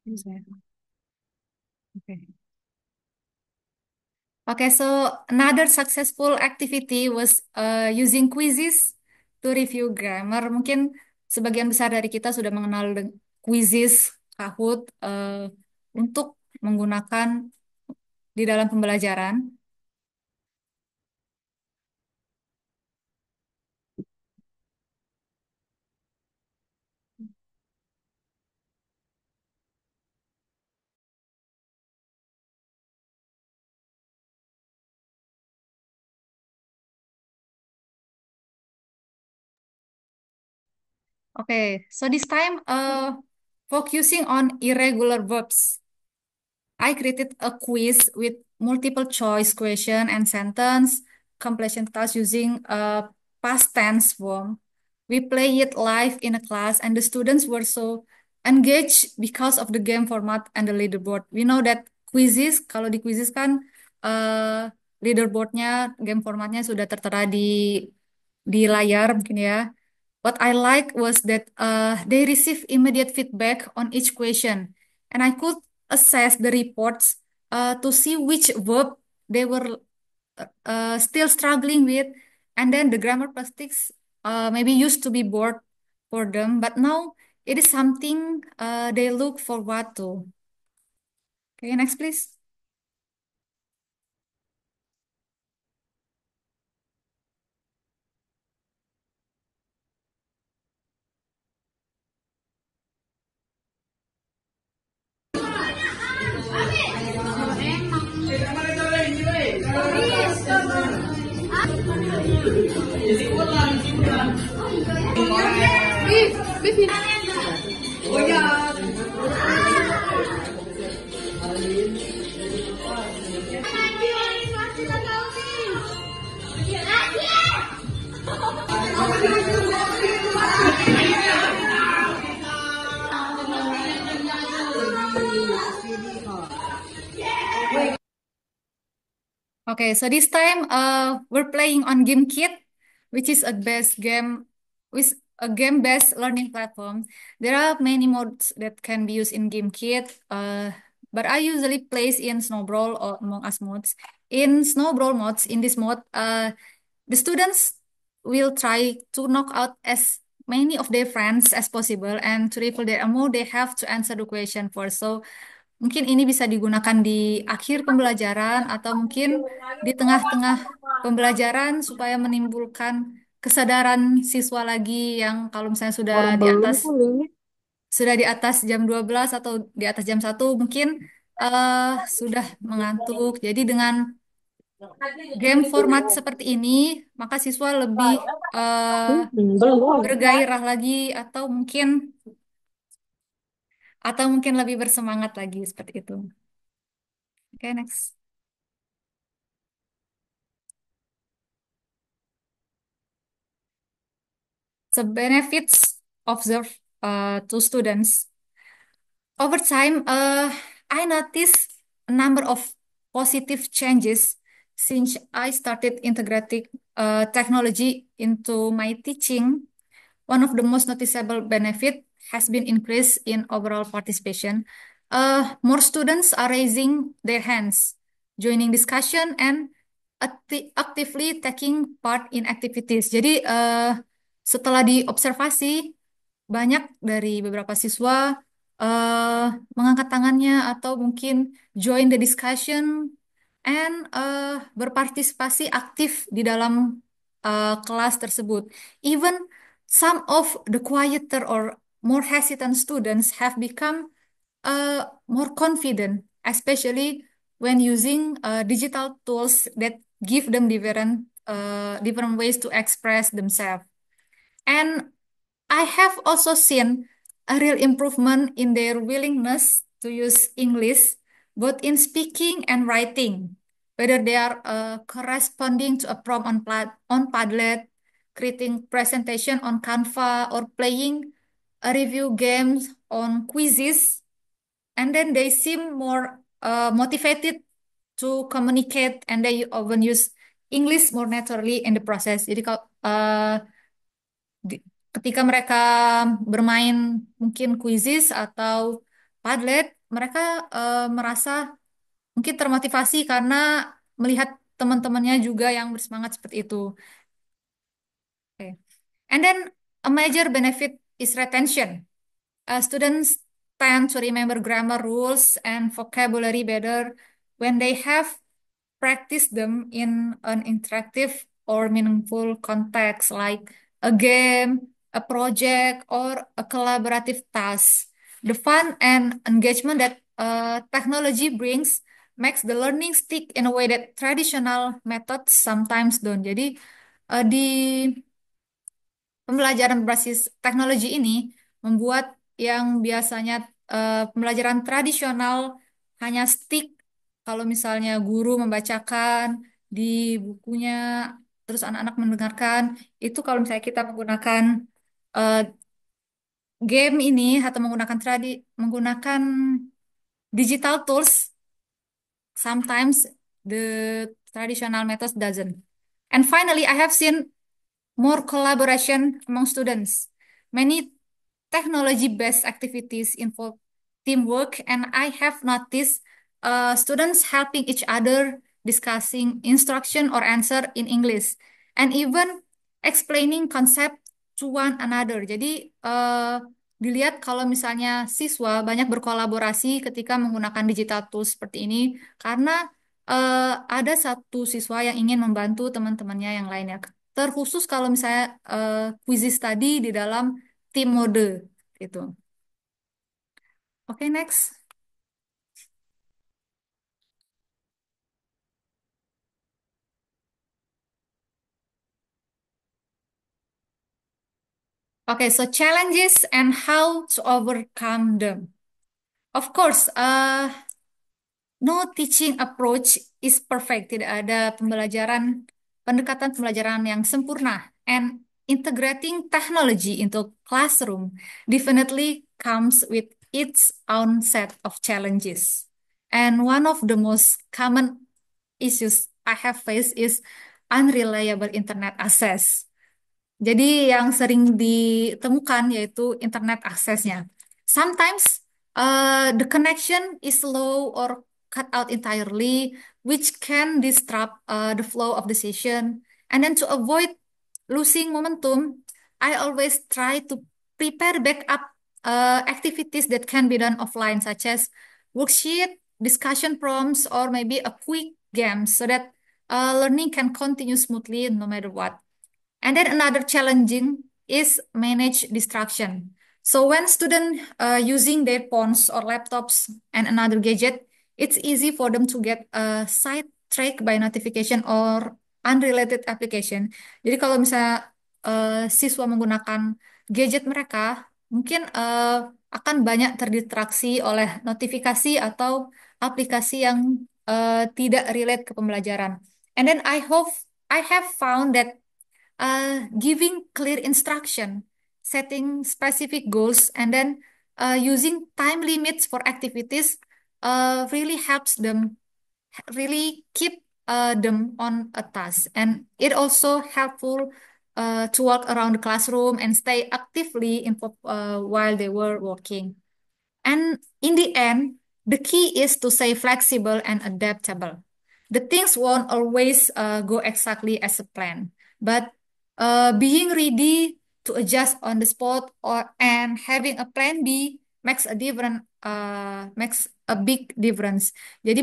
Okay. Okay, so another successful activity was using quizzes to review grammar. Mungkin sebagian besar dari kita sudah mengenal quizzes, Kahoot, untuk menggunakan di dalam pembelajaran. Okay, so this time, focusing on irregular verbs. I created a quiz with multiple choice question and sentence completion task using a past tense form. We play it live in a class and the students were so engaged because of the game format and the leaderboard. We know that quizzes, kalau di quizzes kan uh, leaderboardnya, game formatnya sudah tertera di layar mungkin ya. What I like was that they receive immediate feedback on each question, and I could assess the reports to see which verb they were still struggling with, and then the grammar plastics maybe used to be bored for them, but now it is something they look forward to. Okay, next please. Okay, so this time we're playing on GameKit, which is a best game with a game-based learning platform. There are many modes that can be used in GameKit, but I usually plays in Snowball or Among Us modes. In Snowball modes, in this mode, the students will try to knock out as many of their friends as possible, and to refill their ammo, they have to answer the question first. So mungkin ini bisa digunakan di akhir pembelajaran atau mungkin di tengah-tengah pembelajaran supaya menimbulkan kesadaran siswa lagi yang kalau misalnya Orang belum kali. sudah di atas jam 12 atau di atas jam 1 mungkin sudah mengantuk. Jadi dengan game format seperti ini, maka siswa lebih bergairah lagi atau mungkin lebih bersemangat lagi seperti itu. Oke, next. The benefits observed to students. Over time, I noticed a number of positive changes since I started integrating technology into my teaching. One of the most noticeable benefit has been increase in overall participation. More students are raising their hands, joining discussion, and actively taking part in activities. Jadi, setelah diobservasi, banyak dari beberapa siswa mengangkat tangannya atau mungkin join the discussion and berpartisipasi aktif di dalam kelas tersebut. Even some of the quieter or more hesitant students have become more confident, especially when using digital tools that give them different ways to express themselves. And I have also seen a real improvement in their willingness to use English, both in speaking and writing, whether they are corresponding to a prompt on Padlet, creating presentation on Canva, or playing a review games on quizzes, and then they seem more motivated to communicate, and they often use English more naturally in the process. Jadi kalau di- ketika mereka bermain mungkin quizzes atau Padlet, mereka merasa mungkin termotivasi karena melihat teman-temannya juga yang bersemangat seperti itu. Okay. And then a major benefit is retention. Students tend to remember grammar rules and vocabulary better when they have practiced them in an interactive or meaningful context like a game, a project, or a collaborative task. The fun and engagement that technology brings makes the learning stick in a way that traditional methods sometimes don't. Jadi di pembelajaran berbasis teknologi ini membuat yang biasanya pembelajaran tradisional hanya stick kalau misalnya guru membacakan di bukunya, terus anak-anak mendengarkan, itu kalau misalnya kita menggunakan eh, game ini atau menggunakan digital tools, sometimes the traditional methods doesn't. And finally, I have seen more collaboration among students. Many technology-based activities involve teamwork, and I have noticed students helping each other, discussing instruction or answer in English, and even explaining concept to one another. Jadi dilihat kalau misalnya siswa banyak berkolaborasi ketika menggunakan digital tools seperti ini, karena ada satu siswa yang ingin membantu teman-temannya yang lainnya. Terkhusus kalau misalnya quizzes tadi di dalam tim mode itu. Oke, next. Okay, so challenges and how to overcome them. Of course, no teaching approach is perfect. Tidak ada pendekatan pembelajaran yang sempurna. And integrating technology into classroom definitely comes with its own set of challenges. And one of the most common issues I have faced is unreliable internet access. Jadi yang sering ditemukan yaitu internet aksesnya. Sometimes the connection is slow or cut out entirely, which can disrupt the flow of the session. And then to avoid losing momentum, I always try to prepare backup activities that can be done offline, such as worksheet, discussion prompts, or maybe a quick game, so that learning can continue smoothly no matter what. And then another challenging is manage distraction. So when students using their phones or laptops and another gadget, it's easy for them to get tracked by notification or unrelated application. Jadi kalau misalnya siswa menggunakan gadget mereka, mungkin akan banyak terdistraksi oleh notifikasi atau aplikasi yang tidak relate ke pembelajaran. And then I have found that giving clear instruction, setting specific goals, and then using time limits for activities really helps them really keep them on a task. And it also helpful to walk around the classroom and stay actively involved while they were working. And in the end, the key is to stay flexible and adaptable. The things won't always go exactly as a plan, but being ready to adjust on the spot or and having a plan B makes a big difference. Jadi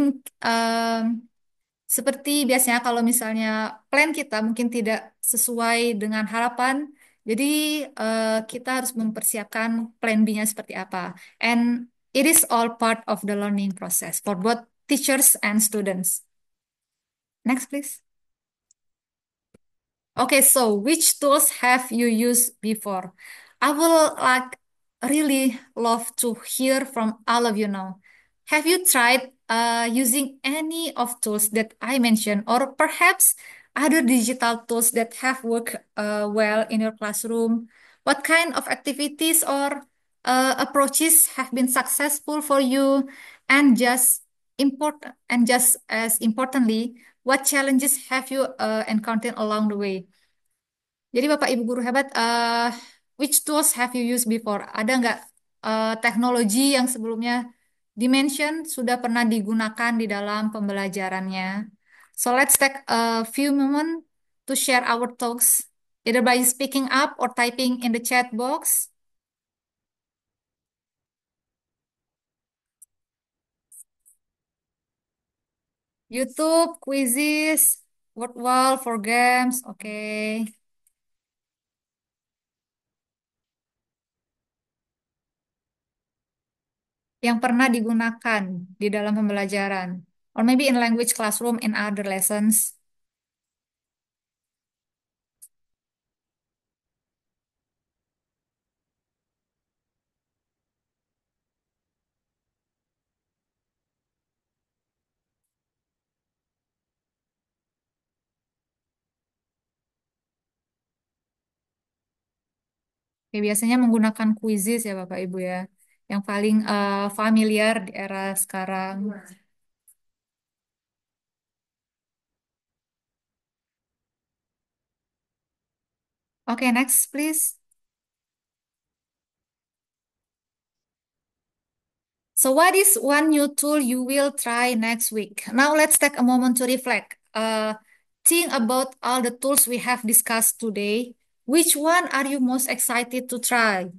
seperti biasanya kalau misalnya plan kita mungkin tidak sesuai dengan harapan, jadi kita harus mempersiapkan plan B-nya seperti apa. And it is all part of the learning process for both teachers and students. Next, please. Okay, so which tools have you used before? I will really love to hear from all of you now. Have you tried using any of tools that I mentioned, or perhaps other digital tools that have worked well in your classroom? What kind of activities or approaches have been successful for you? And just as importantly, what challenges have you encountered along the way? Jadi Bapak Ibu guru hebat, which tools have you used before? Ada nggak teknologi yang sebelumnya dimention sudah pernah digunakan di dalam pembelajarannya? So let's take a few moments to share our thoughts, either by speaking up or typing in the chat box. YouTube, quizzes, word wall for games, okay. Yang pernah digunakan di dalam pembelajaran, or maybe in language classroom in other lessons. Oke, biasanya menggunakan quizzes ya Bapak Ibu ya, yang paling familiar di era sekarang. Oke, next please. So what is one new tool you will try next week? Now let's take a moment to reflect. Think about all the tools we have discussed today. Which one are you most excited to try?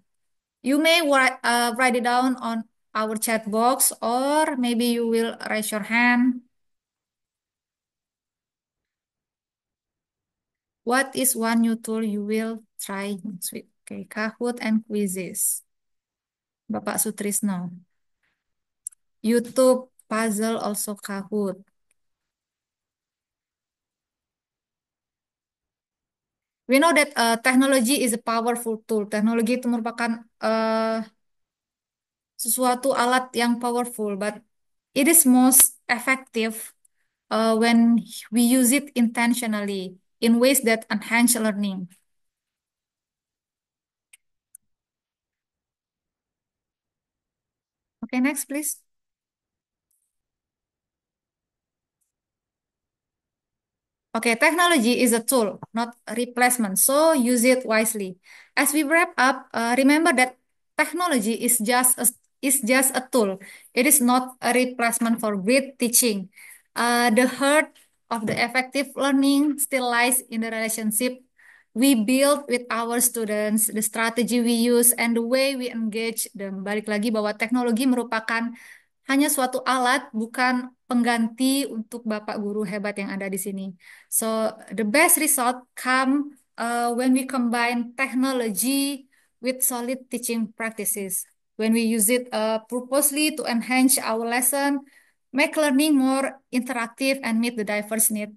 You may write it down on our chat box, or maybe you will raise your hand. What is one new tool you will try next week? Okay, Kahoot and quizzes. Bapak Sutrisno. YouTube, puzzle, also Kahoot. We know that technology is a powerful tool. Teknologi itu merupakan sesuatu alat yang powerful, but it is most effective when we use it intentionally in ways that enhance learning. Okay, next, please. Okay, technology is a tool, not a replacement, so use it wisely. As we wrap up, remember that technology is just a tool. It is not a replacement for great teaching. The heart of the effective learning still lies in the relationship we build with our students, the strategy we use, and the way we engage them. Balik lagi bahwa teknologi merupakan hanya suatu alat, bukan pengganti untuk Bapak guru hebat yang ada di sini. So the best result come when we combine technology with solid teaching practices. When we use it purposely to enhance our lesson, make learning more interactive and meet the diverse need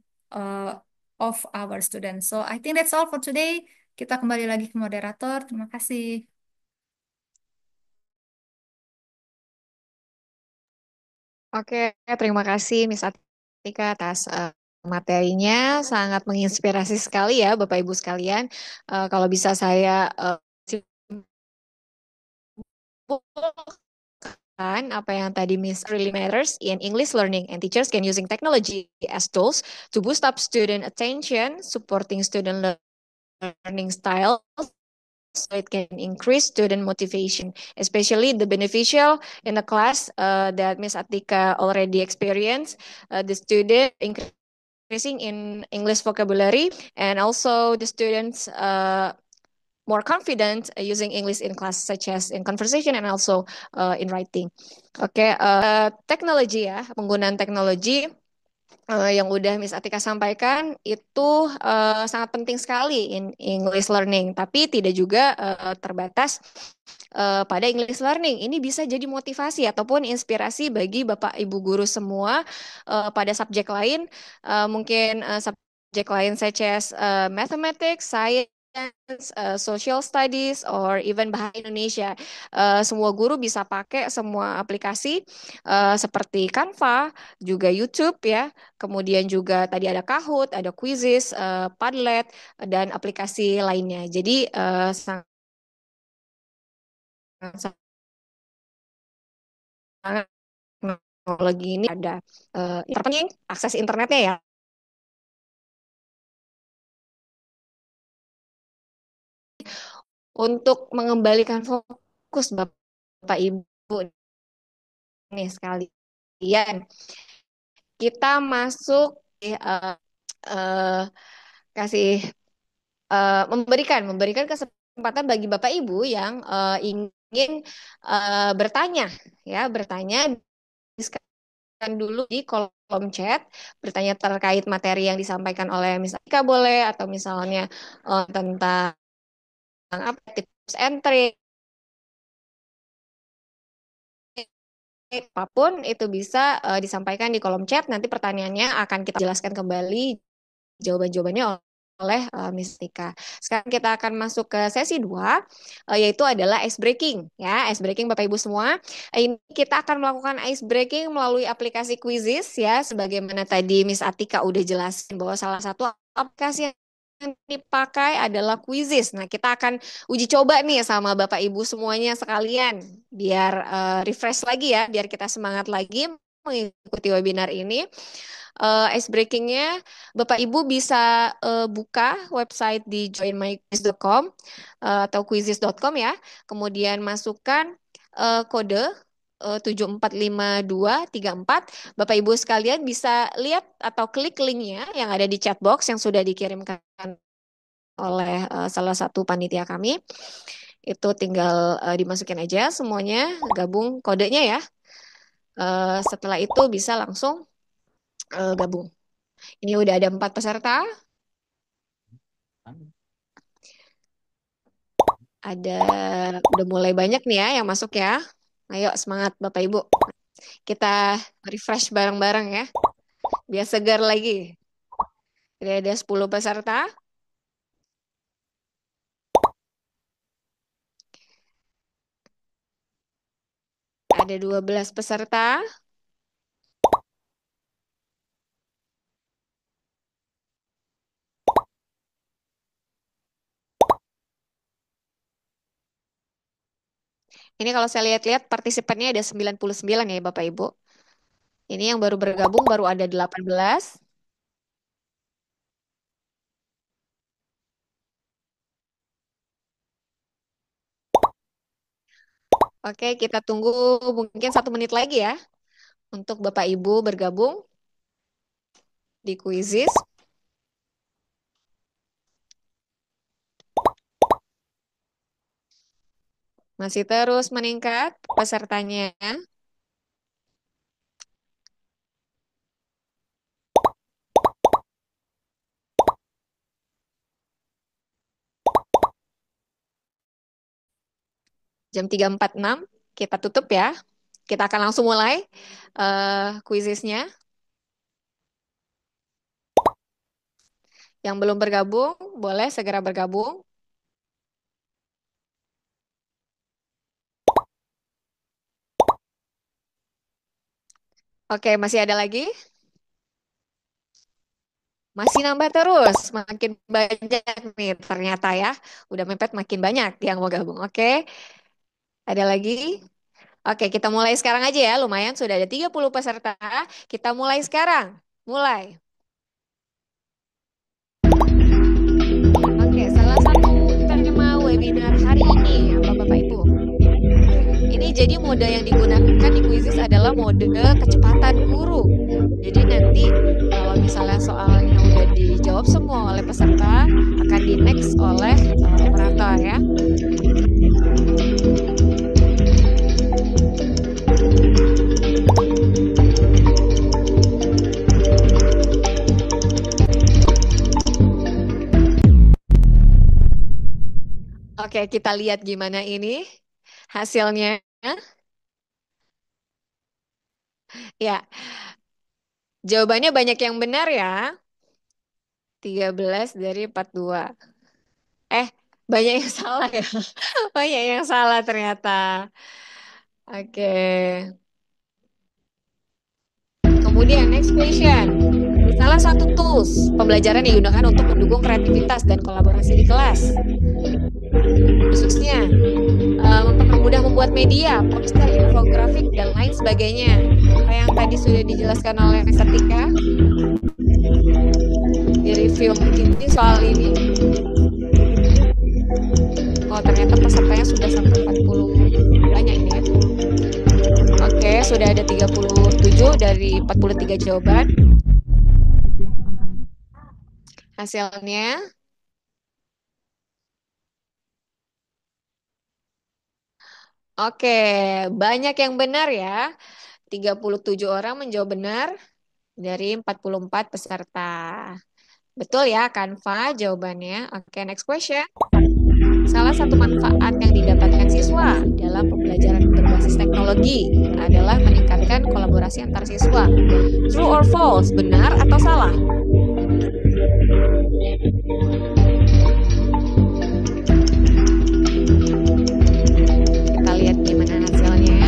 of our students. So I think that's all for today. Kita kembali lagi ke moderator. Terima kasih. Oke, terima kasih Miss Atika atas materinya, sangat menginspirasi sekali ya Bapak Ibu sekalian. Kalau bisa saya simpulkan apa yang tadi Miss really matters in English learning and teachers can using technology as tools to boost up student attention, supporting student learning style so it can increase student motivation, especially the beneficial in the class that Miss Atika already experienced. The student increasing in English vocabulary and also the students more confident using English in class, such as in conversation and also in writing. Oke, teknologi ya, penggunaan teknologi yang udah Miss Atika sampaikan itu sangat penting sekali in English learning, tapi tidak juga terbatas pada English learning. Ini bisa jadi motivasi ataupun inspirasi bagi Bapak Ibu guru semua pada subjek lain, mungkin subjek lain such as mathematics, science, social studies, or even bahasa Indonesia. Semua guru bisa pakai semua aplikasi seperti Canva, juga YouTube ya. Kemudian juga tadi ada Kahoot, ada Quizizz, Padlet, dan aplikasi lainnya. Jadi sangat sangat teknologi ini ada terpenting akses internetnya ya untuk mengembalikan fokus Bapak Ibu nih sekalian. Kita masuk uh, kasih memberikan kesempatan bagi Bapak Ibu yang ingin bertanya ya bertanya dulu di kolom chat bertanya terkait materi yang disampaikan oleh Miss Ika boleh atau misalnya tentang apa tips and trick apapun itu bisa disampaikan di kolom chat. Nanti pertanyaannya akan kita jelaskan kembali jawaban-jawabannya oleh Miss Tika. Sekarang kita akan masuk ke sesi 2, yaitu adalah ice breaking. Ya, ice breaking Bapak Ibu semua. Ini kita akan melakukan ice breaking melalui aplikasi Quizizz ya, sebagaimana tadi Miss Atika udah jelasin bahwa salah satu aplikasi yang dipakai adalah Quizizz. Nah, kita akan uji coba nih sama Bapak Ibu semuanya sekalian, biar refresh lagi ya, biar kita semangat lagi mengikuti webinar ini. Ice breakingnya Bapak Ibu bisa buka website di joinmyquiz.com atau quizizz.com ya. Kemudian masukkan kode 745234. Bapak Ibu sekalian bisa lihat atau klik linknya yang ada di chat box yang sudah dikirimkan oleh salah satu panitia kami. Itu tinggal dimasukin aja semuanya, gabung kodenya ya. Setelah itu bisa langsung gabung. Ini udah ada 4 peserta. Ada udah mulai banyak nih ya yang masuk ya. Ayo semangat Bapak Ibu. Kita refresh bareng-bareng ya. Biar segar lagi. Jadi ada 10 peserta. Ada 12 peserta. Ini kalau saya lihat-lihat partisipannya ada 99 ya Bapak Ibu. Ini yang baru bergabung baru ada 18. Oke, kita tunggu mungkin 1 menit lagi ya untuk Bapak Ibu bergabung di Quizizz. Masih terus meningkat pesertanya. Jam 3.46 kita tutup ya. Kita akan langsung mulai kuisisnya. Yang belum bergabung, boleh segera bergabung. Oke, masih ada lagi? Masih nambah terus, makin banyak nih ternyata ya. Udah mepet makin banyak yang mau gabung. Oke, ada lagi? Oke, kita mulai sekarang aja ya. Lumayan sudah ada 30 peserta. Kita mulai sekarang. Mulai. Oke, salah satu tema webinar hari ini, Bapak Ibu. Ini jadi mode yang digunakan di Quizizz adalah mode kecepatan guru. Jadi nanti kalau misalnya soalnya udah dijawab semua oleh peserta, akan di next oleh operator ya. Oke, kita lihat gimana ini hasilnya. Ya, jawabannya banyak yang benar ya. 13 dari 42. Eh, banyak yang salah ya. Banyak yang salah ternyata. Oke. Kemudian next question. Salah satu tools pembelajaran yang digunakan untuk mendukung kreativitas dan kolaborasi di kelas. Khususnya mempermudah membuat media, poster, infografik, dan lain sebagainya. Apa yang tadi sudah dijelaskan oleh Setika di review ini soal ini. Oh, ternyata pesertanya sudah sampai 40 banyak ini ya. Oke, sudah ada 37 dari 43 jawaban. Hasilnya oke, banyak yang benar ya. 37 orang menjawab benar dari 44 peserta. Betul ya, Kanva jawabannya. Oke, next question. Salah satu manfaat yang didapatkan siswa dalam pembelajaran berbasis teknologi adalah meningkatkan kolaborasi antar siswa. True or false? Benar atau salah? Kita lihat gimana hasilnya.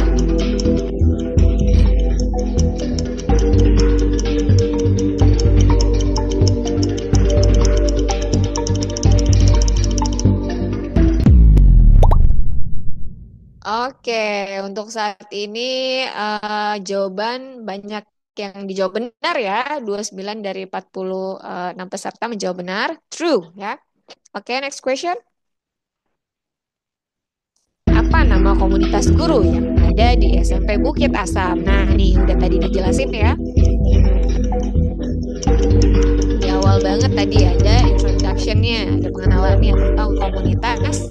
Oke, untuk saat ini jawaban banyak yang dijawab benar ya. 29 dari 46 peserta menjawab benar. True ya. Oke, next question. Apa nama komunitas guru yang ada di SMP Bukit Asam? Nah, nih udah tadi dijelasin ya. Di awal banget tadi ada introduction-nya, ada pengenalannya tentang komunitas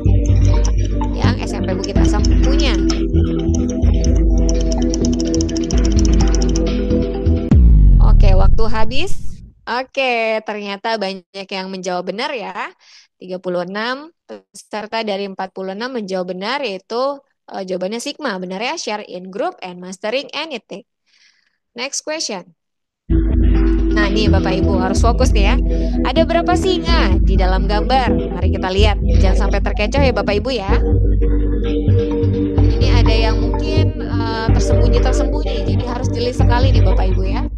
yang SMP Bukit Asam punya. Oke, waktu habis. Oke, ternyata banyak yang menjawab benar ya. 36 peserta dari 46 menjawab benar, yaitu jawabannya Sigma. Benar ya, share in group and mastering anything. Next question. Nah, nih Bapak Ibu harus fokus nih ya. Ada berapa singa di dalam gambar? Mari kita lihat. Jangan sampai terkecoh ya Bapak Ibu ya. Ini ada yang mungkin tersembunyi-tersembunyi. Jadi harus jeli sekali nih Bapak Ibu ya.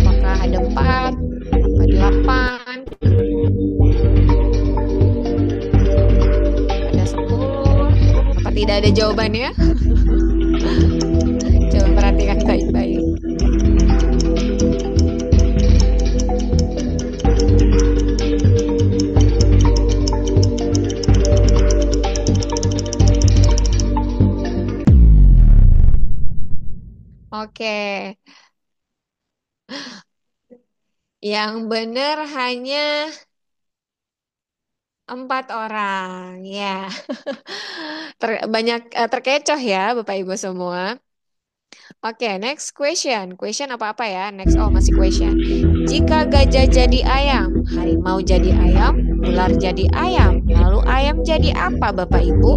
Apakah ada 4, ada 8, ada 10? Apa tidak ada jawabannya? Coba perhatikan baik-baik. Oke, yang benar hanya 4 orang, ya. Banyak terkecoh ya, Bapak Ibu semua. Oke, next question. Question apa-apa ya? Next, oh masih question. Jika gajah jadi ayam, harimau jadi ayam, ular jadi ayam, lalu ayam jadi apa, Bapak Ibu?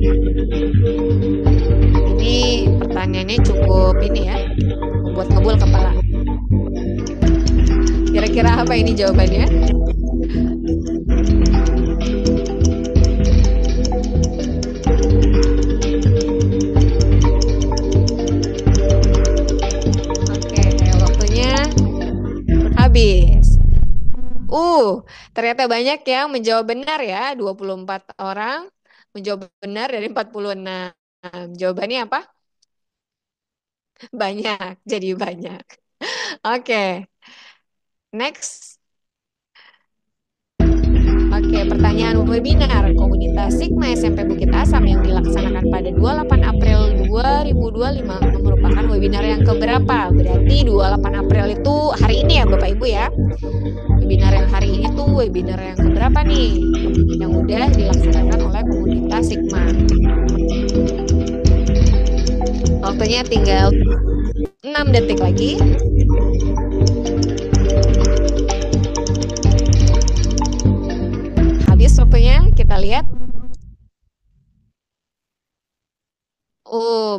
Ini pertanyaannya cukup ini ya, membuat ngebul kepala. Kira-kira apa ini jawabannya? Oke, waktunya habis. Ternyata banyak yang menjawab benar ya, 24 orang menjawab benar dari 46. Jawabannya apa? Banyak, jadi banyak. Oke, next. Oke, pertanyaan webinar Komunitas Sigma SMP Bukit Asam yang dilaksanakan pada 28 April 2025 merupakan webinar yang keberapa? Berarti 28 April itu hari ini ya Bapak Ibu ya. Webinar yang hari ini tuh webinar yang keberapa nih? Yang udah dilaksanakan oleh Komunitas Sigma. Waktunya tinggal 6 detik lagi. Habis waktunya, kita lihat.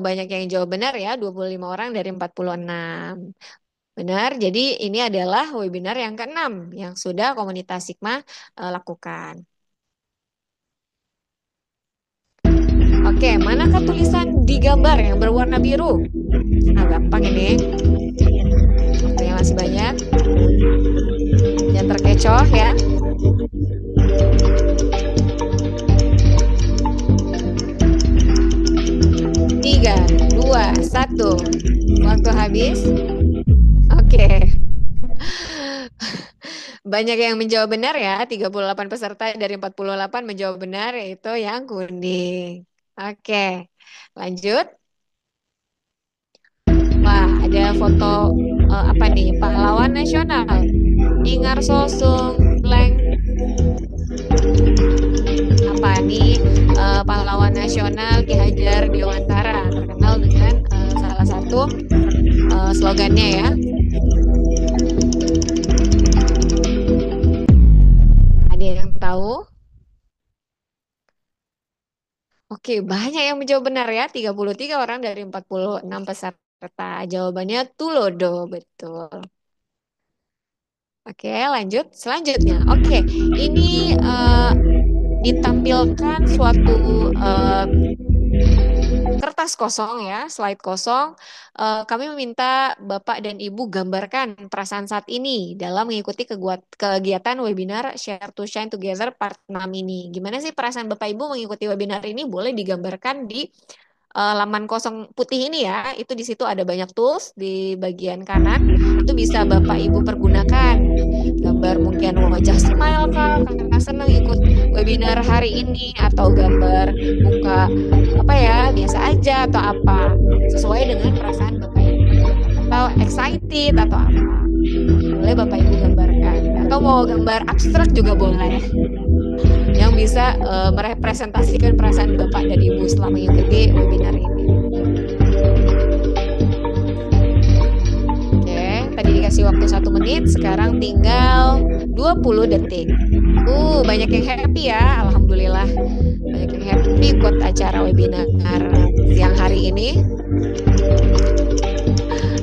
Banyak yang jawab benar ya, 25 orang dari 46. Benar, jadi ini adalah webinar yang ke-6 yang sudah Komunitas Sigma lakukan. Oke, manakah tulisan di gambar yang berwarna biru? Gampang ini. Waktunya masih banyak. Jangan terkecoh ya. 3, 2, 1. Waktu habis. Oke. Banyak yang menjawab benar ya. 38 peserta dari 48 menjawab benar, yaitu yang kuning. Oke. Lanjut. Wah, ada foto apa nih? Pahlawan nasional. Ingar Sosung blank. Apa nih? Pahlawan nasional Ki Hajar Dewantara, terkenal dengan salah satu slogannya ya. Ada yang tahu? Oke, banyak yang menjawab benar ya. 33 orang dari 46 peserta. Jawabannya Tulodo, betul. Oke, lanjut. Selanjutnya. Oke, ini ditampilkan suatu kertas kosong ya, slide kosong. Kami meminta Bapak dan Ibu gambarkan perasaan saat ini dalam mengikuti kegiatan webinar Share to Shine Together Part 6 ini. Gimana sih perasaan Bapak Ibu mengikuti webinar ini? Boleh digambarkan di laman kosong putih ini ya. Itu di situ ada banyak tools di bagian kanan. Itu bisa Bapak Ibu pergunakan. Gambar mungkin wajah smile kah karena senang ikut webinar hari ini, atau gambar muka apa ya biasa aja atau apa, sesuai dengan perasaan Bapak Ibu, atau excited atau apa, boleh Bapak Ibu gambarkan, atau mau gambar abstrak juga boleh yang bisa merepresentasikan perasaan Bapak dan Ibu setelah mengikuti webinar ini. Oke, tadi dikasih waktu 1 menit, sekarang tinggal 20 detik. Banyak yang happy ya, alhamdulillah. Banyak yang happy ikut acara webinar siang hari ini.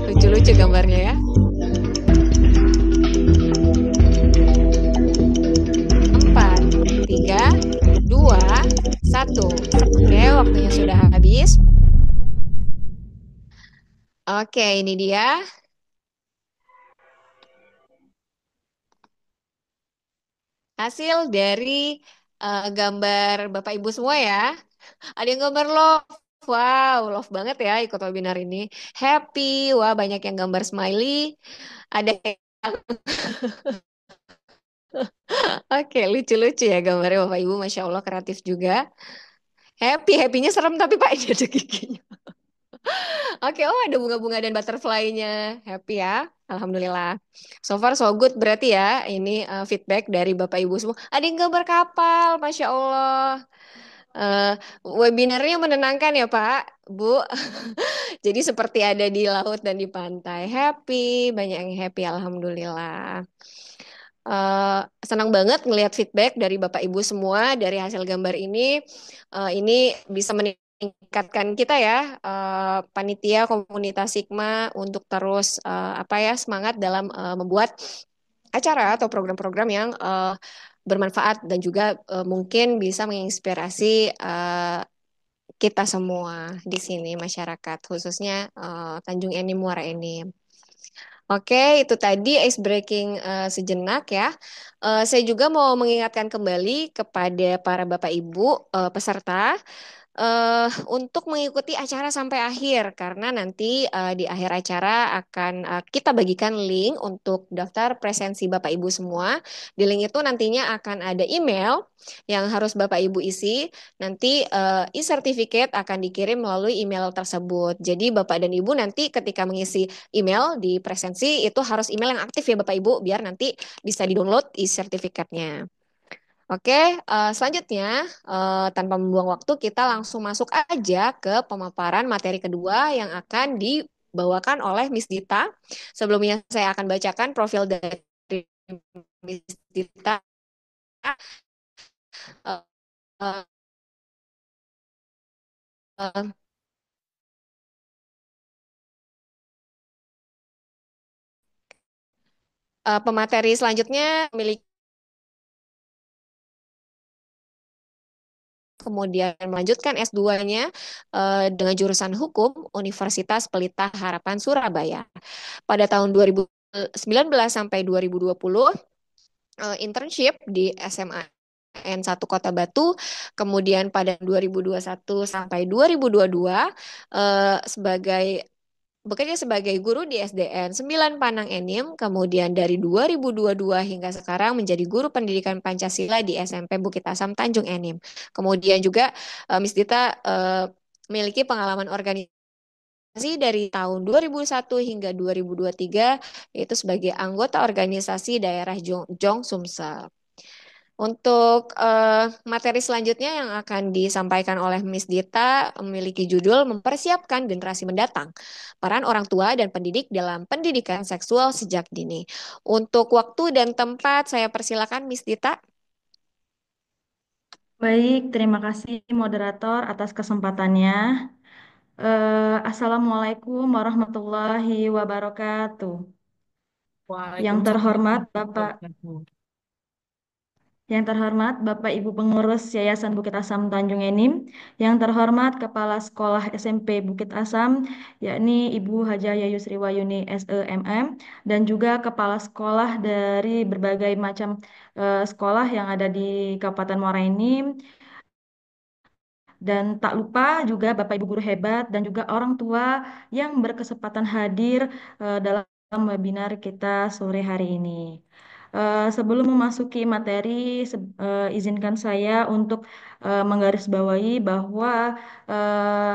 Lucu-lucu gambarnya ya. 4, 3, 2, 1. Oke, waktunya sudah habis. Oke, ini dia. Hasil dari gambar Bapak Ibu semua ya. Ada yang gambar love. Wow, love banget ya ikut webinar ini. Happy, wah banyak yang gambar smiley. Ada yang Oke, lucu-lucu ya gambarnya Bapak Ibu. Masya Allah, kreatif juga. Happy-nya serem tapi Pak ini ada giginya. Oke, ada bunga-bunga dan butterfly-nya. Happy ya. Alhamdulillah. So far so good berarti ya. Ini feedback dari Bapak Ibu semua. Ada yang gambar kapal, Masya Allah. Eh, Webinarnya menenangkan ya Pak, Bu. Jadi seperti ada di laut dan di pantai. Happy, banyak yang happy, alhamdulillah. Eh, Senang banget ngelihat feedback dari Bapak Ibu semua dari hasil gambar ini. Ini bisa meningkatkan kita ya, panitia komunitas Sigma untuk terus apa ya semangat dalam membuat acara atau program-program yang bermanfaat dan juga mungkin bisa menginspirasi kita semua di sini masyarakat khususnya Tanjung Enim Muara Enim. Oke, itu tadi ice breaking sejenak ya. Saya juga mau mengingatkan kembali kepada para Bapak Ibu peserta untuk mengikuti acara sampai akhir karena nanti di akhir acara akan kita bagikan link untuk daftar presensi Bapak Ibu semua. Di link itu nantinya akan ada email yang harus Bapak Ibu isi. Nanti e-certificate akan dikirim melalui email tersebut. Jadi Bapak dan Ibu nanti ketika mengisi email di presensi itu harus email yang aktif ya Bapak Ibu biar nanti bisa di-download e-certificate-nya. Oke, selanjutnya tanpa membuang waktu kita langsung masuk aja ke pemaparan materi kedua yang akan dibawakan oleh Miss Dita. Sebelumnya saya akan bacakan profil dari Miss Dita. Eh, eh, eh, Pemateri selanjutnya memiliki kemudian melanjutkan S2-nya dengan jurusan Hukum Universitas Pelita Harapan Surabaya. Pada tahun 2019 sampai 2020 internship di SMA N1 Kota Batu, kemudian pada 2021 sampai 2022 sebagai bekerja sebagai guru di SDN 9 Panang Enim, kemudian dari 2022 hingga sekarang menjadi guru pendidikan Pancasila di SMP Bukit Asam Tanjung Enim. Kemudian juga Miss Dita memiliki pengalaman organisasi dari tahun 2001 hingga 2023 yaitu sebagai anggota organisasi daerah Jong Sumsel. Untuk materi selanjutnya yang akan disampaikan oleh Miss Dita memiliki judul Mempersiapkan Generasi Mendatang, Peran Orang Tua dan Pendidik dalam Pendidikan Seksual Sejak Dini. Untuk waktu dan tempat saya persilakan Miss Dita. Baik, terima kasih moderator atas kesempatannya. Assalamualaikum warahmatullahi wabarakatuh. Yang Waalaikumsalam terhormat warahmatullahi Bapak, wabarakatuh. yang terhormat Bapak Ibu Pengurus Yayasan Bukit Asam Tanjung Enim, yang terhormat Kepala Sekolah SMP Bukit Asam, yakni Ibu Hajah Yayusri Wayuni SEMM, dan juga Kepala Sekolah dari berbagai macam sekolah yang ada di Kabupaten Muara Enim. Dan tak lupa juga Bapak Ibu guru hebat dan juga orang tua yang berkesempatan hadir dalam webinar kita sore hari ini. Sebelum memasuki materi, izinkan saya untuk menggarisbawahi bahwa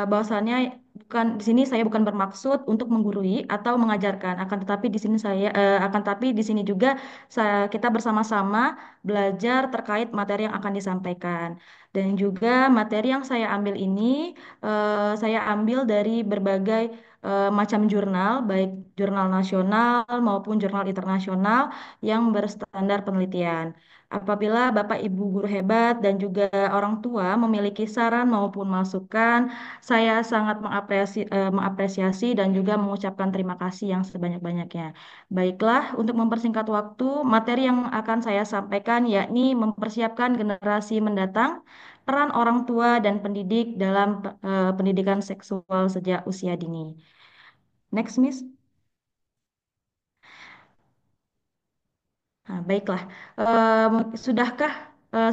bahwasannya di sini saya bukan bermaksud untuk menggurui atau mengajarkan, akan tetapi di sini di sini juga kita bersama-sama belajar terkait materi yang akan disampaikan. Dan juga materi yang saya ambil ini saya ambil dari berbagai macam jurnal, baik jurnal nasional maupun jurnal internasional yang berstandar penelitian. Apabila Bapak Ibu guru hebat dan juga orang tua memiliki saran maupun masukan, saya sangat mengapresiasi dan juga mengucapkan terima kasih yang sebanyak-banyaknya. Baiklah, untuk mempersingkat waktu, materi yang akan saya sampaikan yakni mempersiapkan generasi mendatang, peran orang tua dan pendidik dalam pendidikan seksual sejak usia dini. Next, Miss. Nah, baiklah. Sudahkah,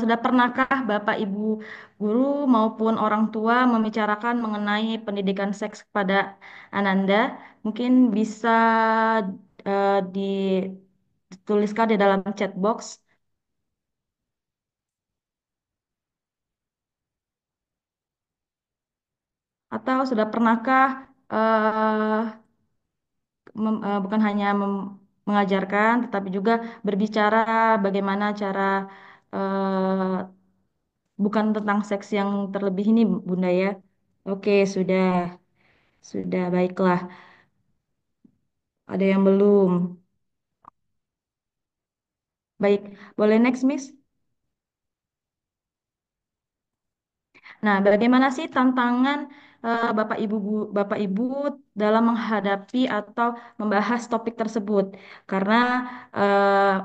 sudah pernahkah Bapak Ibu guru maupun orang tua membicarakan mengenai pendidikan seks pada Ananda? Mungkin bisa dituliskan di dalam chat box. Atau sudah pernahkah eh, bukan hanya mengajarkan, tetapi juga berbicara bagaimana cara eh, bukan tentang seks yang terlebih ini, Bunda ya. Oke, sudah baiklah. Ada yang belum? Baik, boleh next, Miss? Nah, bagaimana sih tantangan Bapak Ibu dalam menghadapi atau membahas topik tersebut? Karena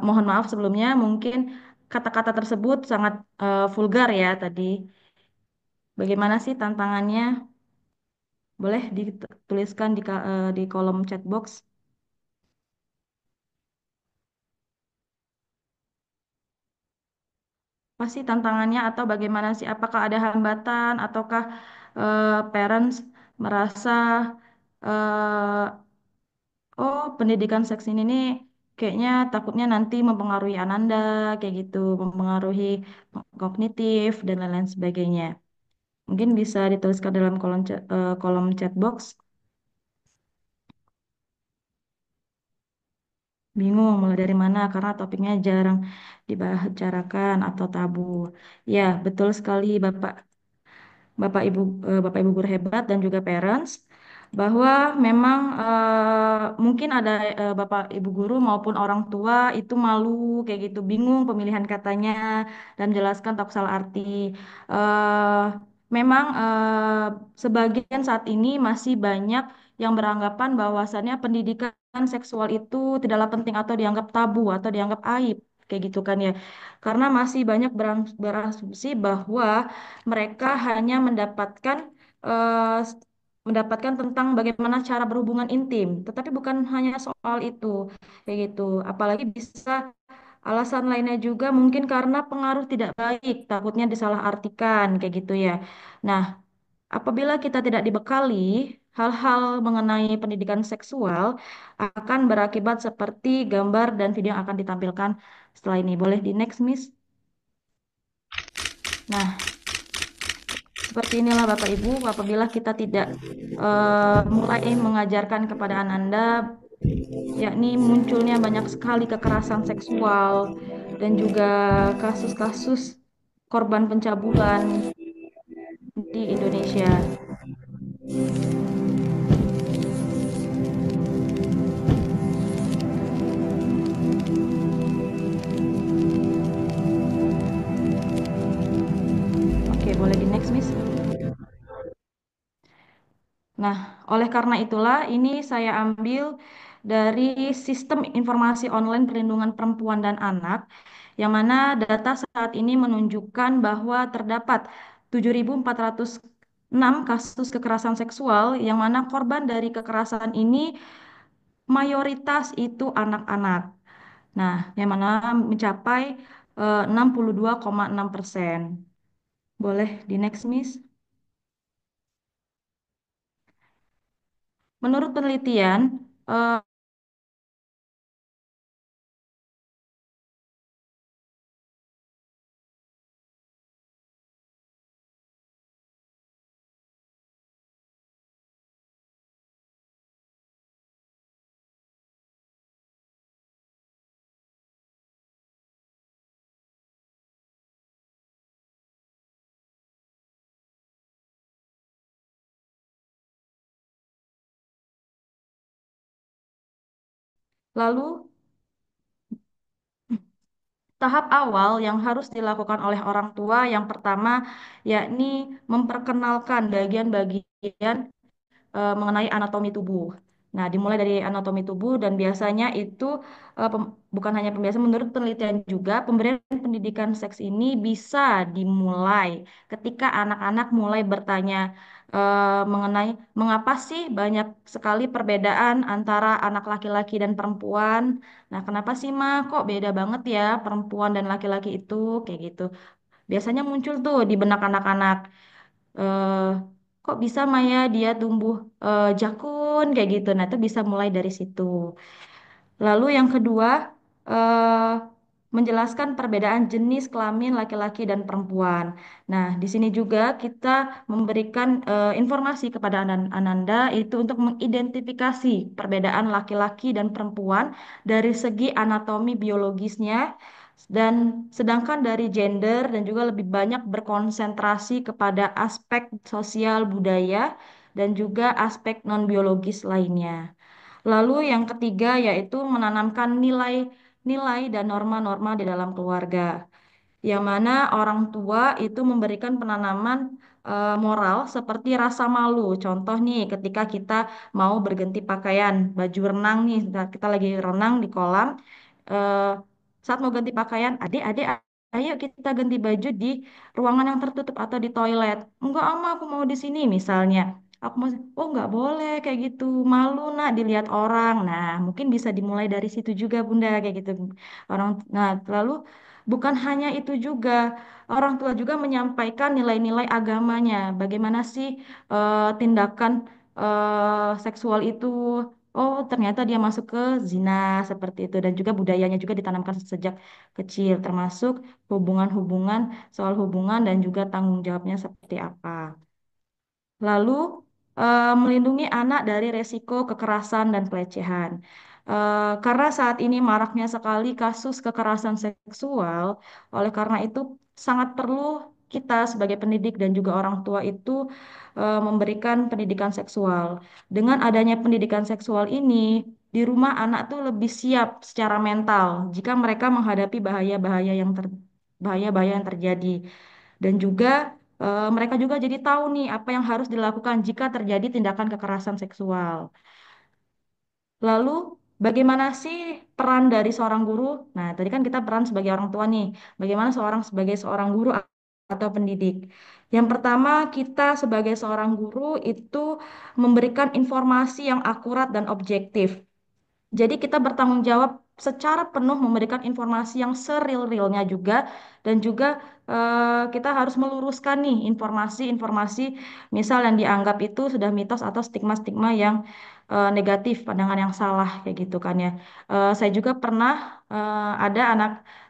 mohon maaf sebelumnya, mungkin kata-kata tersebut sangat vulgar ya tadi. Bagaimana sih tantangannya? Boleh dituliskan di kolom chat box. Apa sih tantangannya atau bagaimana sih? Apakah ada hambatan ataukah parents merasa eh, oh, pendidikan seks ini nih kayaknya takutnya nanti mempengaruhi Ananda, kayak gitu, mempengaruhi kognitif dan lain-lain sebagainya. Mungkin bisa dituliskan dalam kolom chat box. Bingung mulai dari mana karena topiknya jarang dibicarakan atau tabu. Ya, betul sekali Bapak. Bapak Ibu guru hebat dan juga parents bahwa memang mungkin ada Bapak Ibu guru maupun orang tua itu malu kayak gitu bingung pemilihan katanya dan menjelaskan tak salah arti. Eh, Memang sebagian saat ini masih banyak yang beranggapan bahwasannya pendidikan seksual itu tidaklah penting atau dianggap tabu atau dianggap aib kayak gitu kan ya. Karena masih banyak berasumsi bahwa mereka hanya eh, mendapatkan tentang bagaimana cara berhubungan intim, tetapi bukan hanya soal itu, kayak gitu. Apalagi bisa alasan lainnya juga mungkin karena pengaruh tidak baik, takutnya disalahartikan, kayak gitu ya. Nah, apabila kita tidak dibekali hal-hal mengenai pendidikan seksual, akan berakibat seperti gambar dan video yang akan ditampilkan setelah ini. Boleh di next, Miss? Nah, seperti inilah Bapak Ibu, apabila kita tidak mulai mengajarkan kepada Ananda, yakni munculnya banyak sekali kekerasan seksual dan juga kasus-kasus korban pencabulan di Indonesia. Oke, boleh di next, Miss. Nah, oleh karena itulah ini saya ambil dari Sistem Informasi Online Perlindungan Perempuan dan Anak, yang mana data saat ini menunjukkan bahwa terdapat 7.406 kasus kekerasan seksual, yang mana korban dari kekerasan ini mayoritas itu anak-anak. Nah, yang mana mencapai 62,6%. Boleh di next, Miss. Menurut penelitian, eh, lalu tahap awal yang harus dilakukan oleh orang tua yang pertama yakni memperkenalkan bagian-bagian mengenai anatomi tubuh. Nah, dimulai dari anatomi tubuh dan biasanya itu bukan hanya pembiasaan, menurut penelitian juga pemberian pendidikan seks ini bisa dimulai ketika anak-anak mulai bertanya mengenai mengapa sih banyak sekali perbedaan antara anak laki-laki dan perempuan. Nah, kenapa sih Ma kok beda banget ya perempuan dan laki-laki itu kayak gitu. Biasanya muncul tuh di benak anak-anak eh kok bisa Maya dia tumbuh jakun kayak gitu. Nah, itu bisa mulai dari situ. Lalu yang kedua, eh menjelaskan perbedaan jenis kelamin laki-laki dan perempuan. Nah, di sini juga kita memberikan informasi kepada Ananda itu untuk mengidentifikasi perbedaan laki-laki dan perempuan dari segi anatomi biologisnya, Dan sedangkan dari gender dan juga lebih banyak berkonsentrasi kepada aspek sosial budaya dan juga aspek non-biologis lainnya. Lalu yang ketiga yaitu menanamkan nilai-nilai dan norma-norma di dalam keluarga, yang mana orang tua itu memberikan penanaman moral seperti rasa malu. Contoh nih, ketika kita mau berganti pakaian, baju renang nih, kita lagi renang di kolam, eh, saat mau ganti pakaian, adik-adik, ayo kita ganti baju di ruangan yang tertutup atau di toilet. Enggak, ama aku mau di sini misalnya. Aku mau, oh nggak boleh kayak gitu, malu nak dilihat orang. Nah, mungkin bisa dimulai dari situ juga Bunda kayak gitu. Nah lalu bukan hanya itu juga, orang tua juga menyampaikan nilai-nilai agamanya. Bagaimana sih tindakan seksual itu? Oh, ternyata dia masuk ke zina seperti itu, dan juga budayanya juga ditanamkan sejak kecil, termasuk hubungan-hubungan, soal hubungan dan juga tanggung jawabnya seperti apa. Lalu melindungi anak dari resiko kekerasan dan pelecehan. Karena saat ini maraknya sekali kasus kekerasan seksual, oleh karena itu sangat perlu kita sebagai pendidik dan juga orang tua itu memberikan pendidikan seksual. Dengan adanya pendidikan seksual ini, di rumah anak tuh lebih siap secara mental jika mereka menghadapi bahaya-bahaya yang terjadi. Dan juga mereka juga jadi tahu nih apa yang harus dilakukan jika terjadi tindakan kekerasan seksual. Lalu bagaimana sih peran dari seorang guru? Nah, tadi kan kita peran sebagai orang tua nih. Bagaimana sebagai seorang guru atau pendidik? Yang pertama, kita sebagai seorang guru itu memberikan informasi yang akurat dan objektif. Jadi kita bertanggung jawab secara penuh memberikan informasi yang seril-realnya juga, dan juga kita harus meluruskan nih informasi-informasi misal yang dianggap itu sudah mitos atau stigma-stigma yang negatif, pandangan yang salah kayak gitu kan ya. Saya juga pernah ada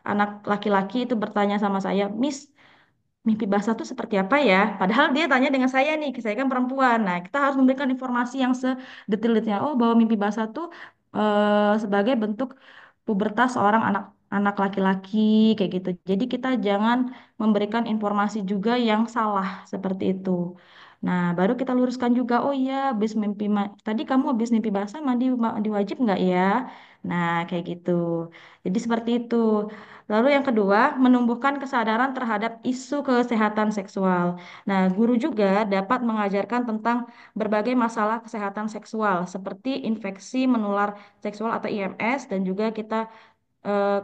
anak laki-laki itu bertanya sama saya, Miss, mimpi basah itu seperti apa ya? Padahal dia tanya dengan saya nih, saya kan perempuan. Nah, kita harus memberikan informasi yang sedetail-detailnya. Oh, bahwa mimpi basah itu sebagai bentuk pubertas seorang anak laki-laki kayak gitu. Jadi kita jangan memberikan informasi juga yang salah seperti itu. Nah, baru kita luruskan juga. Oh iya, tadi kamu habis mimpi basah mandi wajib nggak ya? Nah, kayak gitu. Jadi seperti itu. Lalu yang kedua, menumbuhkan kesadaran terhadap isu kesehatan seksual. Nah, guru juga dapat mengajarkan tentang berbagai masalah kesehatan seksual seperti infeksi menular seksual atau IMS, dan juga kita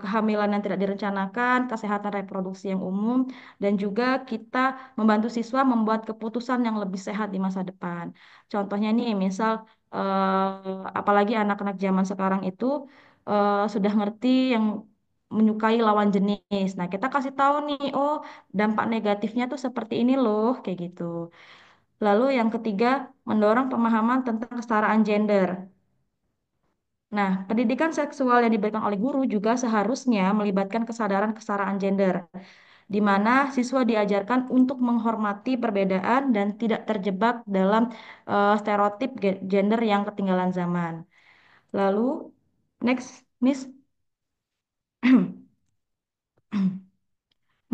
kehamilan yang tidak direncanakan, kesehatan reproduksi yang umum, dan juga kita membantu siswa membuat keputusan yang lebih sehat di masa depan. Contohnya nih, misal apalagi anak-anak zaman sekarang itu sudah ngerti yang menyukai lawan jenis. Nah, kita kasih tahu nih, oh dampak negatifnya tuh seperti ini loh, kayak gitu. Lalu yang ketiga, mendorong pemahaman tentang kesetaraan gender. Nah, pendidikan seksual yang diberikan oleh guru juga seharusnya melibatkan kesadaran kesetaraan gender, di mana siswa diajarkan untuk menghormati perbedaan dan tidak terjebak dalam stereotip gender yang ketinggalan zaman. Lalu, next, Miss,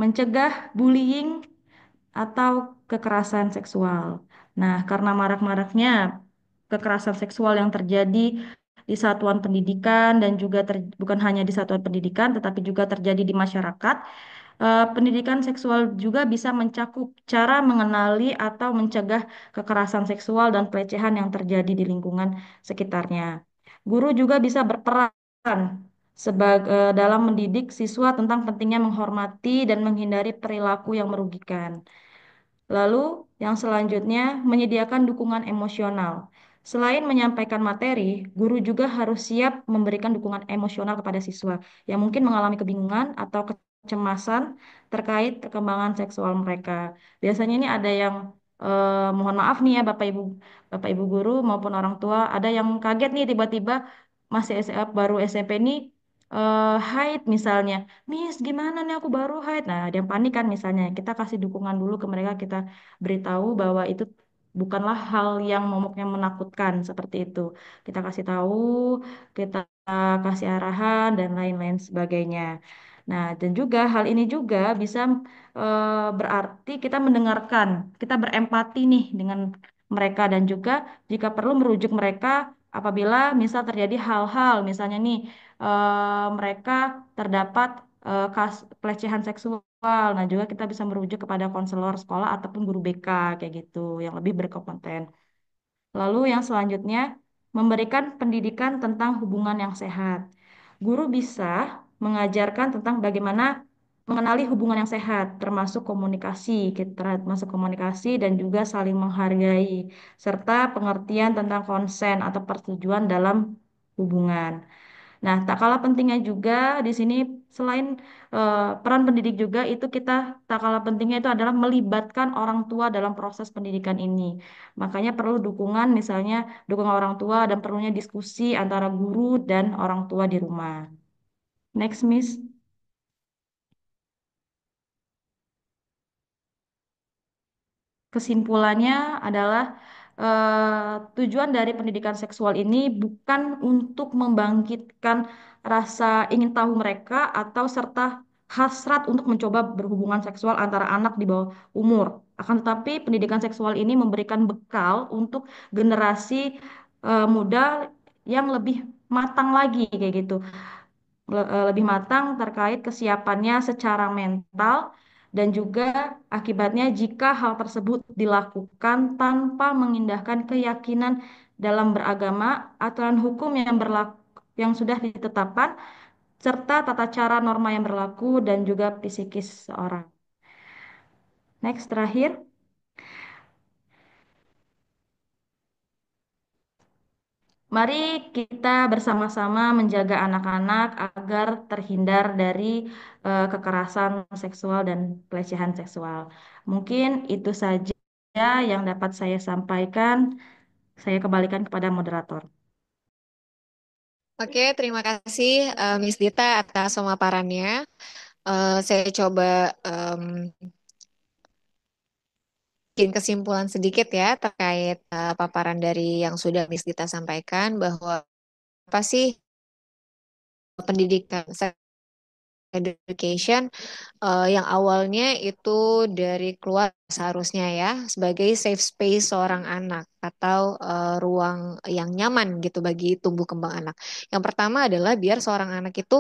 mencegah bullying atau kekerasan seksual. Nah, karena marak-maraknya kekerasan seksual yang terjadi di satuan pendidikan dan juga bukan hanya di satuan pendidikan tetapi juga terjadi di masyarakat, pendidikan seksual juga bisa mencakup cara mengenali atau mencegah kekerasan seksual dan pelecehan yang terjadi di lingkungan sekitarnya. Guru juga bisa berperan dalam mendidik siswa tentang pentingnya menghormati dan menghindari perilaku yang merugikan. Lalu, yang selanjutnya, menyediakan dukungan emosional. Selain menyampaikan materi, guru juga harus siap memberikan dukungan emosional kepada siswa yang mungkin mengalami kebingungan atau kecemasan terkait perkembangan seksual mereka. Biasanya ini ada yang mohon maaf nih ya Bapak Ibu guru maupun orang tua, ada yang kaget nih tiba-tiba masih baru SMP nih haid misalnya. Miss, gimana nih aku baru haid? Nah, ada yang panik kan misalnya. Kita kasih dukungan dulu ke mereka, kita beritahu bahwa itu bukanlah hal yang momoknya menakutkan seperti itu. Kita kasih tahu, kita kasih arahan dan lain-lain sebagainya. Nah, dan juga hal ini juga bisa berarti kita mendengarkan, kita berempati nih dengan mereka dan juga jika perlu merujuk mereka apabila misal terjadi hal-hal, misalnya nih mereka terdapat pelecehan seksual. Nah, juga kita bisa merujuk kepada konselor sekolah ataupun guru BK kayak gitu yang lebih berkompeten. Lalu yang selanjutnya, memberikan pendidikan tentang hubungan yang sehat. Guru bisa mengajarkan tentang bagaimana mengenali hubungan yang sehat, termasuk komunikasi dan juga saling menghargai, serta pengertian tentang konsen atau persetujuan dalam hubungan. Nah, tak kalah pentingnya juga di sini selain peran pendidik juga itu kita tak kalah pentingnya itu adalah melibatkan orang tua dalam proses pendidikan ini. Makanya perlu dukungan misalnya dukungan orang tua dan perlunya diskusi antara guru dan orang tua di rumah. Next, Miss. Kesimpulannya adalah tujuan dari pendidikan seksual ini bukan untuk membangkitkan rasa ingin tahu mereka atau serta hasrat untuk mencoba berhubungan seksual antara anak di bawah umur. Akan tetapi pendidikan seksual ini memberikan bekal untuk generasi muda yang lebih matang lagi kayak gitu lebih matang terkait kesiapannya secara mental dan juga akibatnya jika hal tersebut dilakukan tanpa mengindahkan keyakinan dalam beragama, aturan hukum yang berlaku yang sudah ditetapkan serta tata cara norma yang berlaku dan juga psikis seorang. Next terakhir. Mari kita bersama-sama menjaga anak-anak agar terhindar dari kekerasan seksual dan pelecehan seksual. Mungkin itu saja yang dapat saya sampaikan. Saya kembalikan kepada moderator. Oke, terima kasih Miss Dita atas pemaparannya. Saya coba em, bikin kesimpulan sedikit ya terkait paparan dari yang sudah Miss Dita sampaikan bahwa apa sih pendidikan sex education yang awalnya itu dari keluar seharusnya ya sebagai safe space seorang anak atau ruang yang nyaman gitu bagi tumbuh kembang anak. Yang pertama adalah biar seorang anak itu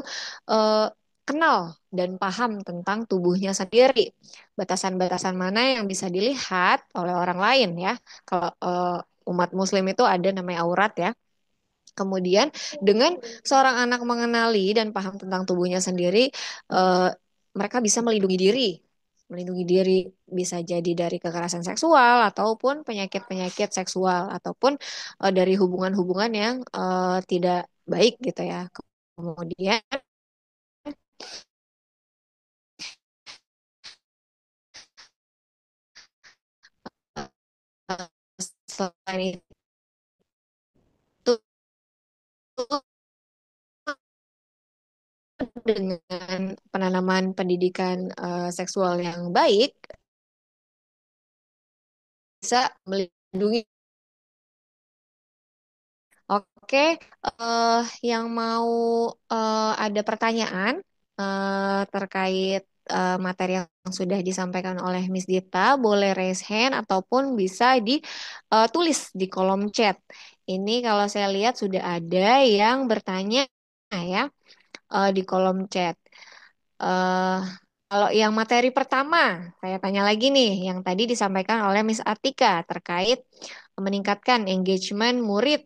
uh, kenal dan paham tentang tubuhnya sendiri. Batasan-batasan mana yang bisa dilihat oleh orang lain ya. Kalau umat Muslim itu ada namanya aurat ya. Kemudian dengan seorang anak mengenali dan paham tentang tubuhnya sendiri, eh, mereka bisa melindungi diri. Melindungi diri bisa jadi dari kekerasan seksual ataupun penyakit-penyakit seksual ataupun dari hubungan-hubungan yang tidak baik gitu ya. Kemudian eh, selain itu dengan penanaman pendidikan seksual yang baik bisa melindungi. Oke, eh, yang mau ada pertanyaan terkait materi yang sudah disampaikan oleh Miss Dita, boleh raise hand ataupun bisa ditulis di kolom chat. Ini kalau saya lihat sudah ada yang bertanya ya di kolom chat. Eh, Kalau yang materi pertama, saya tanya lagi nih, yang tadi disampaikan oleh Miss Atika terkait meningkatkan engagement murid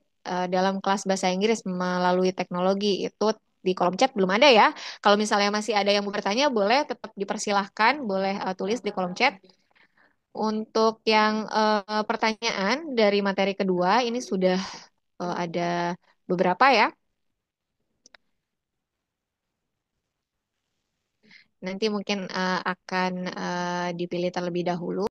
dalam kelas bahasa Inggris melalui teknologi itu di kolom chat belum ada ya. Kalau misalnya masih ada yang mau bertanya, boleh tetap dipersilahkan, boleh tulis di kolom chat. Untuk yang pertanyaan dari materi kedua, ini sudah ada beberapa ya. Nanti mungkin akan dipilih terlebih dahulu.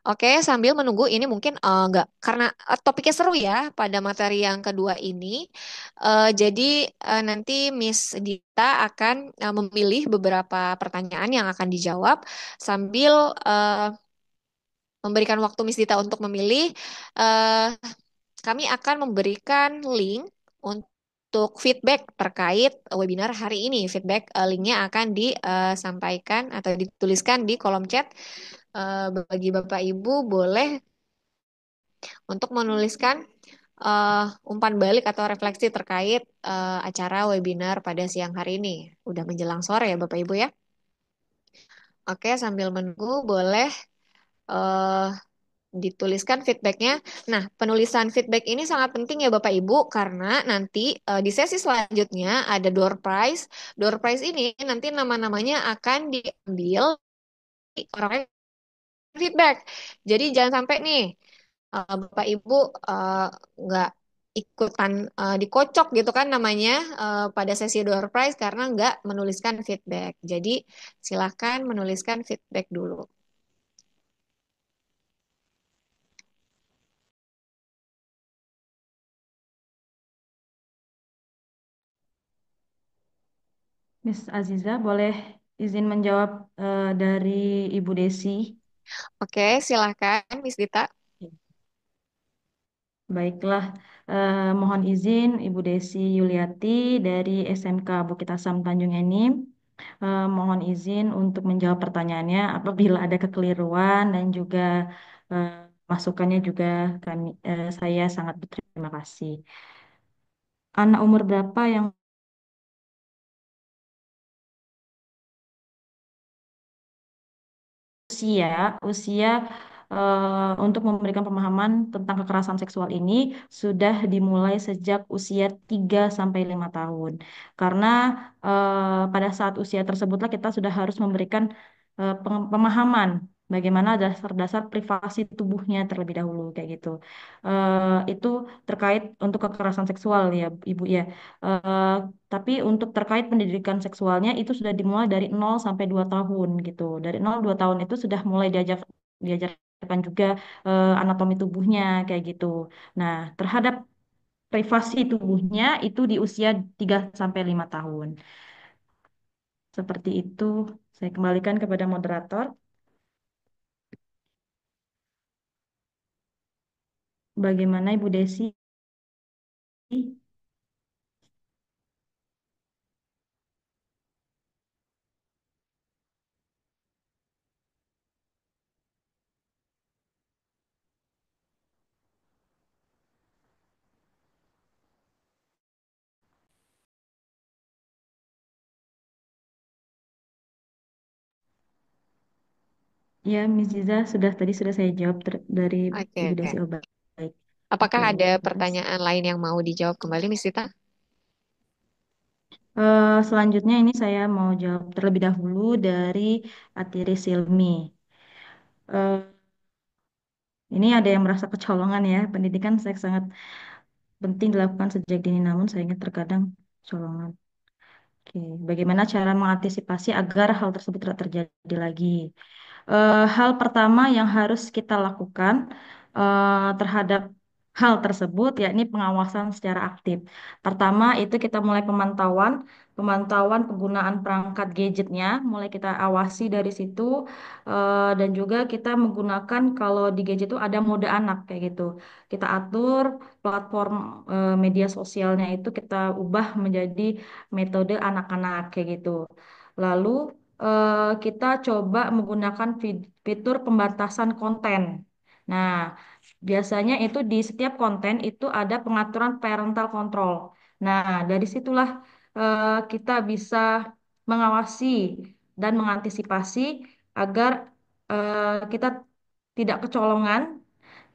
Oke, sambil menunggu ini mungkin nggak karena topiknya seru ya pada materi yang kedua ini. Jadi nanti Miss Dita akan memilih beberapa pertanyaan yang akan dijawab sambil memberikan waktu Miss Dita untuk memilih. eh, Kami akan memberikan link untuk feedback terkait webinar hari ini. Feedback linknya akan disampaikan atau dituliskan di kolom chat. Bagi Bapak Ibu boleh untuk menuliskan umpan balik atau refleksi terkait acara webinar pada siang hari ini. Udah menjelang sore ya Bapak Ibu ya. Oke, sambil menunggu boleh eh, dituliskan feedbacknya. Nah, penulisan feedback ini sangat penting ya Bapak Ibu karena nanti di sesi selanjutnya ada door prize. Door prize ini nanti nama-namanya akan diambil orang feedback. Jadi jangan sampai nih Bapak Ibu eh, nggak ikutan dikocok gitu kan namanya pada sesi door prize karena nggak menuliskan feedback. Jadi silakan menuliskan feedback dulu. Miss Aziza, boleh izin menjawab dari Ibu Desi? Oke, silakan Miss Dita. Baiklah, mohon izin Ibu Desi Yuliati dari SMK Bukit Asam Tanjung Enim. Mohon izin untuk menjawab pertanyaannya apabila ada kekeliruan dan juga eh, masukannya juga saya sangat berterima kasih. Anak umur berapa yang usia usia untuk memberikan pemahaman tentang kekerasan seksual ini sudah dimulai sejak usia 3 sampai 5 tahun. Karena pada saat usia tersebutlah kita sudah harus memberikan pemahaman bagaimana dasar-dasar privasi tubuhnya terlebih dahulu kayak gitu. Itu terkait untuk kekerasan seksual ya Ibu ya. Eh, tapi untuk terkait pendidikan seksualnya itu sudah dimulai dari 0 sampai 2 tahun gitu. Dari 0 2 tahun itu sudah mulai diajarkan juga anatomi tubuhnya kayak gitu. Nah, terhadap privasi tubuhnya itu di usia 3 sampai 5 tahun. Seperti itu. Saya kembalikan kepada moderator. Bagaimana Ibu Desi? Ya, Miss Ziza tadi sudah saya jawab dari Oke, Ibu oke. Desi. Oh, baik. Oke, Apakah ada terus. pertanyaan lain yang mau dijawab kembali, Miss Dita? Selanjutnya ini saya mau jawab terlebih dahulu dari Atiri Silmi. Eh, ini ada yang merasa kecolongan ya. Pendidikan seks sangat penting dilakukan sejak dini, namun sayangnya terkadang kecolongan. Oke, bagaimana cara mengantisipasi agar hal tersebut tidak terjadi lagi? Hal pertama yang harus kita lakukan terhadap hal tersebut yakni pengawasan secara aktif. Pertama itu kita mulai pemantauan penggunaan perangkat gadgetnya, mulai kita awasi dari situ dan juga kita menggunakan kalau di gadget itu ada mode anak kayak gitu. Kita atur platform media sosialnya itu kita ubah menjadi metode anak-anak kayak gitu. Lalu kita coba menggunakan fitur pembatasan konten. Nah, biasanya itu di setiap konten itu ada pengaturan parental control. Nah, dari situlah kita bisa mengawasi dan mengantisipasi agar kita tidak kecolongan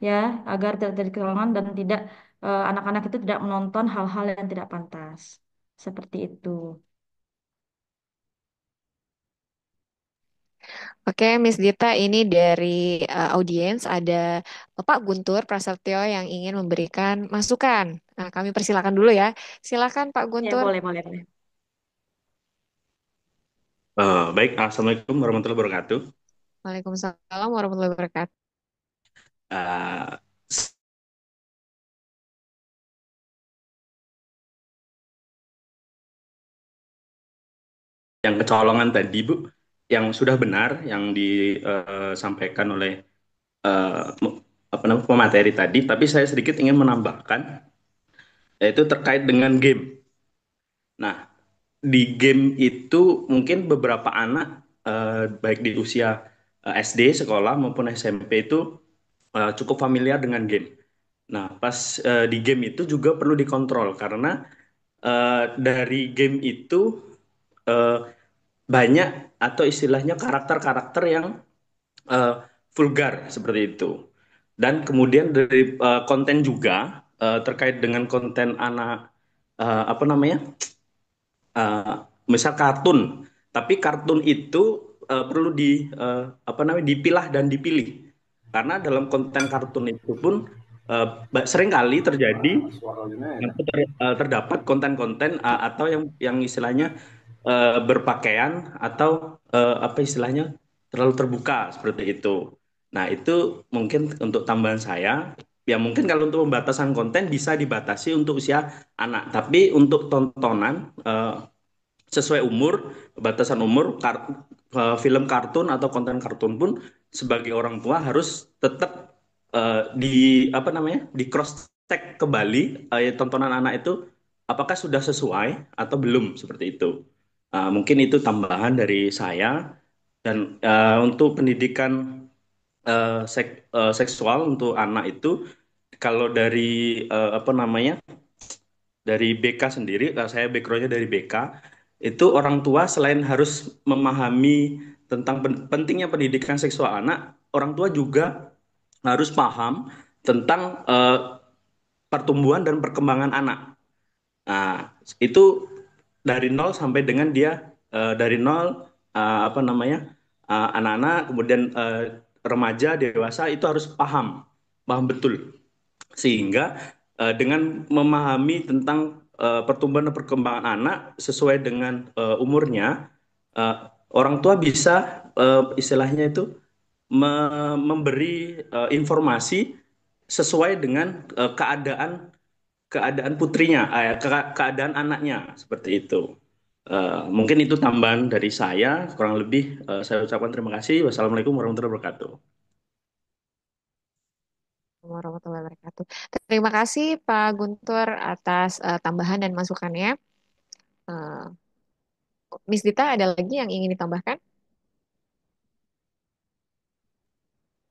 ya, agar tidak terjadi kecolongan dan tidak anak-anak itu tidak menonton hal-hal yang tidak pantas. Seperti itu. Oke, Miss Dita, ini dari audiens ada Bapak Guntur Prasetyo yang ingin memberikan masukan. Nah, kami persilakan dulu ya. Silakan Pak Ya, Guntur. boleh, boleh, boleh. Baik, Assalamualaikum warahmatullahi wabarakatuh. Waalaikumsalam warahmatullahi wabarakatuh. eh, yang kecolongan tadi Bu, yang sudah benar yang disampaikan oleh apa namanya pemateri tadi, tapi saya sedikit ingin menambahkan, yaitu terkait dengan game. Nah, di game itu mungkin beberapa anak baik di usia SD, sekolah maupun SMP itu cukup familiar dengan game. Nah, pas di game itu juga perlu dikontrol karena dari game itu eh, banyak atau istilahnya karakter-karakter yang eh, vulgar seperti itu. Dan kemudian dari konten juga terkait dengan konten anak apa namanya, eh, misal kartun, tapi kartun itu perlu apa namanya dipilah dan dipilih karena dalam konten kartun itu pun seringkali terjadi terdapat konten-konten atau yang istilahnya berpakaian atau apa istilahnya terlalu terbuka seperti itu. Nah, itu mungkin untuk tambahan saya. Ya mungkin kalau untuk pembatasan konten bisa dibatasi untuk usia anak, tapi untuk tontonan sesuai umur, batasan umur, film kartun atau konten kartun pun sebagai orang tua harus tetap di apa namanya di cross check kembali tontonan anak itu apakah sudah sesuai atau belum seperti itu. Mungkin itu tambahan dari saya dan untuk pendidikan seksual untuk anak itu kalau dari apa namanya dari BK sendiri, saya backgroundnya dari BK, itu orang tua selain harus memahami tentang pentingnya pendidikan seksual anak, orang tua juga harus paham tentang pertumbuhan dan perkembangan anak. Nah, itu dari nol sampai dengan dia dari nol apa namanya anak-anak, kemudian remaja, dewasa itu harus paham, paham betul sehingga dengan memahami tentang pertumbuhan dan perkembangan anak sesuai dengan umurnya, uh, orang tua bisa istilahnya itu memberi informasi sesuai dengan keadaan keadaan putrinya, keadaan anaknya seperti itu. Mungkin itu tambahan dari saya. Kurang lebih saya ucapkan terima kasih. Wassalamualaikum warahmatullahi wabarakatuh. Warahmatullahi wabarakatuh. Terima kasih Pak Guntur atas tambahan dan masukannya. Eh, Miss Dita, ada lagi yang ingin ditambahkan?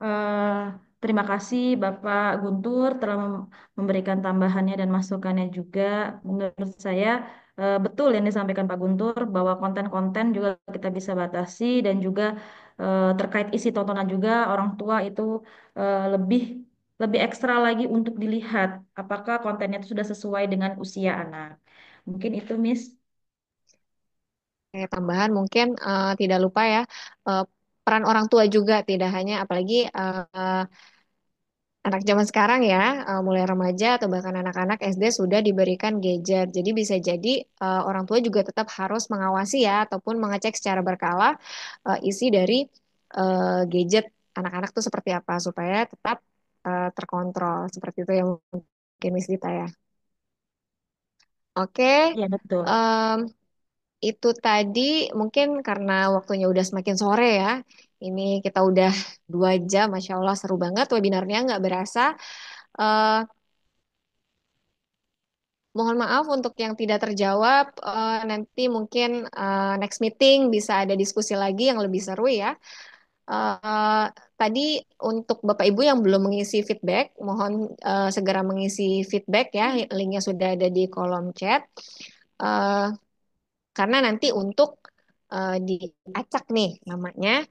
Eh, Terima kasih Bapak Guntur telah memberikan tambahannya dan masukannya juga. Menurut saya betul yang disampaikan Pak Guntur bahwa konten-konten juga kita bisa batasi dan juga terkait isi tontonan juga orang tua itu lebih lebih ekstra lagi untuk dilihat apakah kontennya itu sudah sesuai dengan usia anak. Mungkin itu Miss. Kayak tambahan mungkin tidak lupa ya eh, peran orang tua juga tidak hanya apalagi anak zaman sekarang ya mulai remaja atau bahkan anak-anak SD sudah diberikan gadget. Jadi bisa jadi orang tua juga tetap harus mengawasi ya ataupun mengecek secara berkala isi dari gadget anak-anak tuh seperti apa supaya tetap terkontrol seperti itu yang mungkin Miss Dita ya. Oke. Iya betul. em, Itu tadi mungkin karena waktunya udah semakin sore ya. Ini kita udah 2 jam, Masya Allah seru banget webinarnya nggak berasa. Eh, Mohon maaf untuk yang tidak terjawab. Nanti mungkin next meeting bisa ada diskusi lagi yang lebih seru ya. Eh, Tadi untuk Bapak Ibu yang belum mengisi feedback, mohon segera mengisi feedback ya. Linknya sudah ada di kolom chat. Eh, karena nanti untuk diacak nih namanya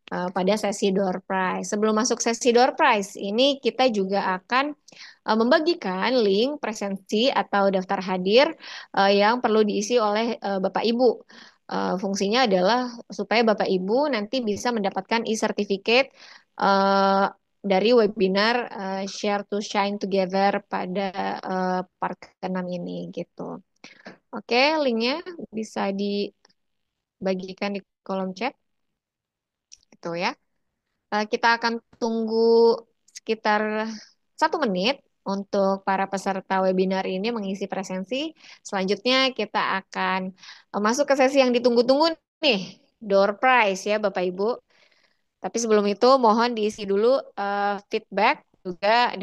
pada sesi door prize. Sebelum masuk sesi door prize, ini kita juga akan membagikan link presensi atau daftar hadir yang perlu diisi oleh Bapak Ibu. Fungsinya adalah supaya Bapak Ibu nanti bisa mendapatkan e-certificate dari webinar Share to Shine Together pada part ke-6 ini gitu. Oke, linknya bisa dibagikan di kolom chat, gitu ya. Kita akan tunggu sekitar 1 menit untuk para peserta webinar ini mengisi presensi. Selanjutnya kita akan masuk ke sesi yang ditunggu-tunggu nih, door prize ya Bapak Ibu. Tapi sebelum itu mohon diisi dulu feedback juga.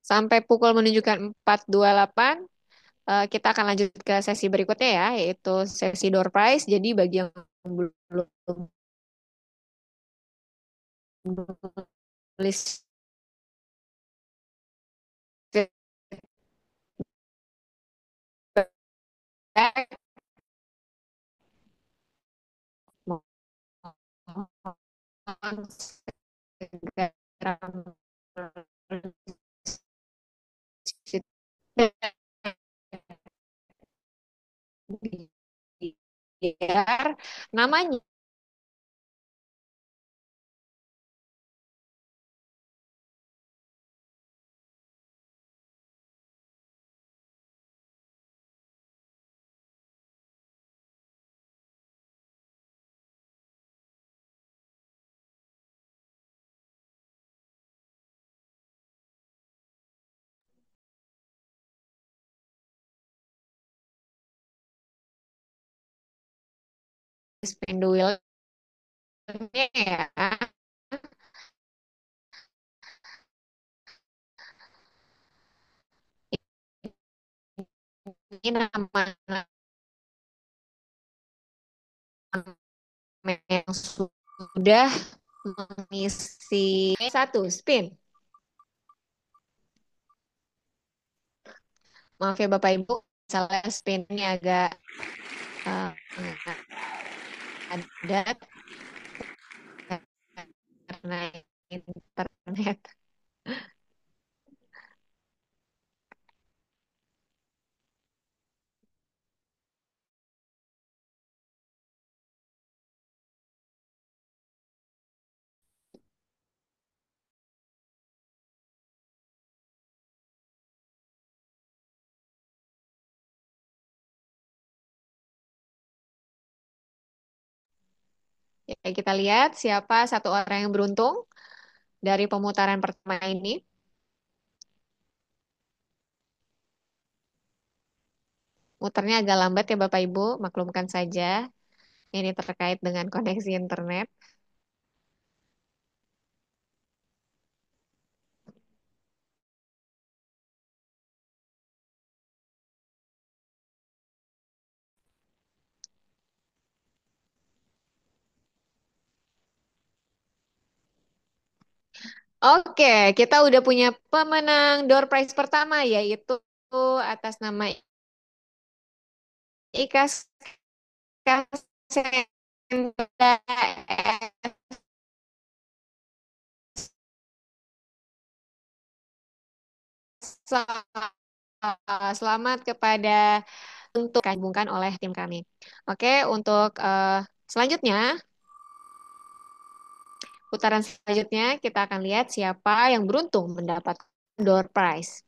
Sampai pukul menunjukkan 4.28, kita akan lanjut ke sesi berikutnya ya, yaitu sesi door prize. Jadi bagi yang belum nulis feedback, mohon segera biar namanya spin the wheel-nya ya. Ini nama-nama yang sudah mengisi satu spin. Maaf ya Bapak Ibu, salah spinnya agak padat karena internet. Ya, kita lihat siapa satu orang yang beruntung dari pemutaran pertama ini. Muternya agak lambat ya Bapak Ibu, maklumkan saja. Ini terkait dengan koneksi internet. Oke, kita udah punya pemenang door prize pertama yaitu atas nama Ikas Kasenda. Selamat kepada untuk dihubungkan oleh tim kami. Oke, untuk selanjutnya, putaran selanjutnya kita akan lihat siapa yang beruntung mendapatkan door prize.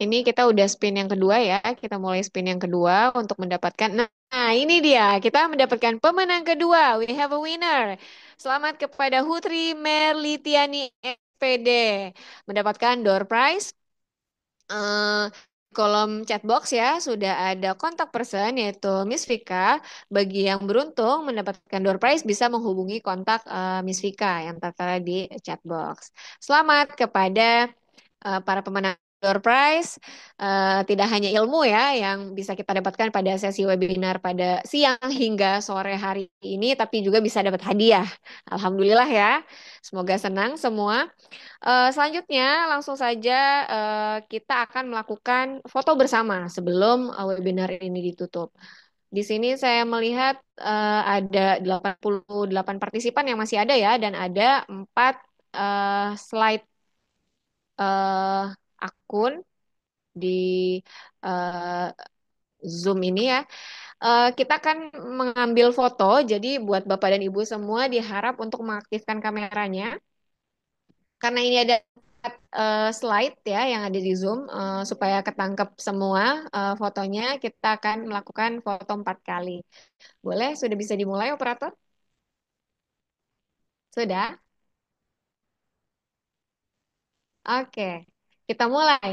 Ini kita udah spin yang kedua ya. Kita mulai spin yang kedua untuk mendapatkan. Nah, ini dia. Kita mendapatkan pemenang kedua. We have a winner. Selamat kepada Hutri Merlitiani SPD. Mendapatkan door prize eh, kolom chatbox ya sudah ada kontak person yaitu Miss Vika. Bagi yang beruntung mendapatkan door prize bisa menghubungi kontak Miss Vika yang tertera di chatbox. Selamat kepada para pemenang door prize. Tidak hanya ilmu ya yang bisa kita dapatkan pada sesi webinar pada siang hingga sore hari ini, tapi juga bisa dapat hadiah. Alhamdulillah ya. Semoga senang semua. Selanjutnya, langsung saja kita akan melakukan foto bersama sebelum webinar ini ditutup. Di sini saya melihat ada 88 partisipan yang masih ada ya, dan ada 4 slide eh, akun di eh, Zoom ini ya. Kita akan mengambil foto, jadi buat Bapak dan Ibu semua diharap untuk mengaktifkan kameranya. Karena ini ada slide ya yang ada di Zoom supaya ketangkep semua fotonya, kita akan melakukan foto 4 kali. Boleh? Sudah bisa dimulai, operator? Sudah? Oke, kita mulai.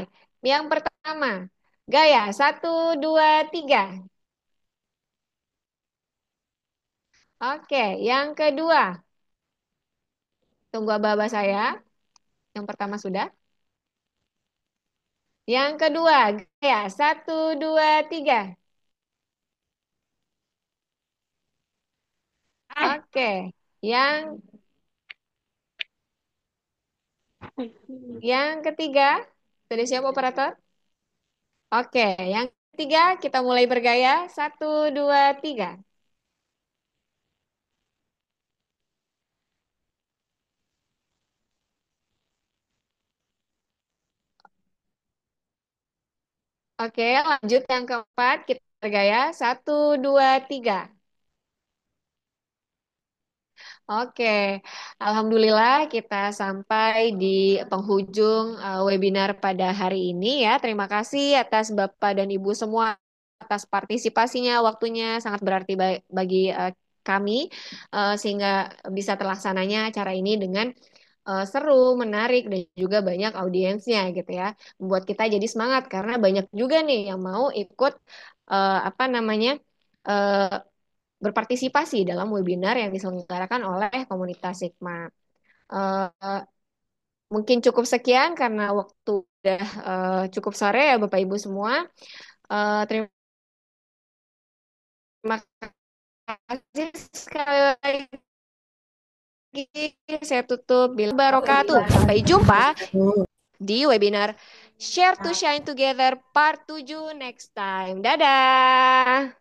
Yang pertama, gaya 1, 2, 3. Oke, yang kedua, tunggu aba-aba saya. Yang pertama sudah. Yang kedua, gaya 1, 2, 3. Oke, yang ketiga, sudah siap operator? Oke, yang ketiga kita mulai bergaya. 1, 2, 3. Oke, lanjut yang keempat kita bergaya. 1, 2, 3. Oke, Alhamdulillah kita sampai di penghujung webinar pada hari ini ya. Terima kasih atas Bapak dan Ibu semua atas partisipasinya, waktunya sangat berarti bagi kami sehingga bisa terlaksananya acara ini dengan seru, menarik dan juga banyak audiensnya gitu ya. Membuat kita jadi semangat karena banyak juga nih yang mau ikut apa namanya? eh, berpartisipasi dalam webinar yang diselenggarakan oleh komunitas Sigma. Eh, Mungkin cukup sekian karena waktu udah cukup sore ya Bapak Ibu semua. Terima kasih sekali lagi. Saya tutup bil barokatuh. Sampai jumpa di webinar Share to Shine Together Part 7 next time. Dadah.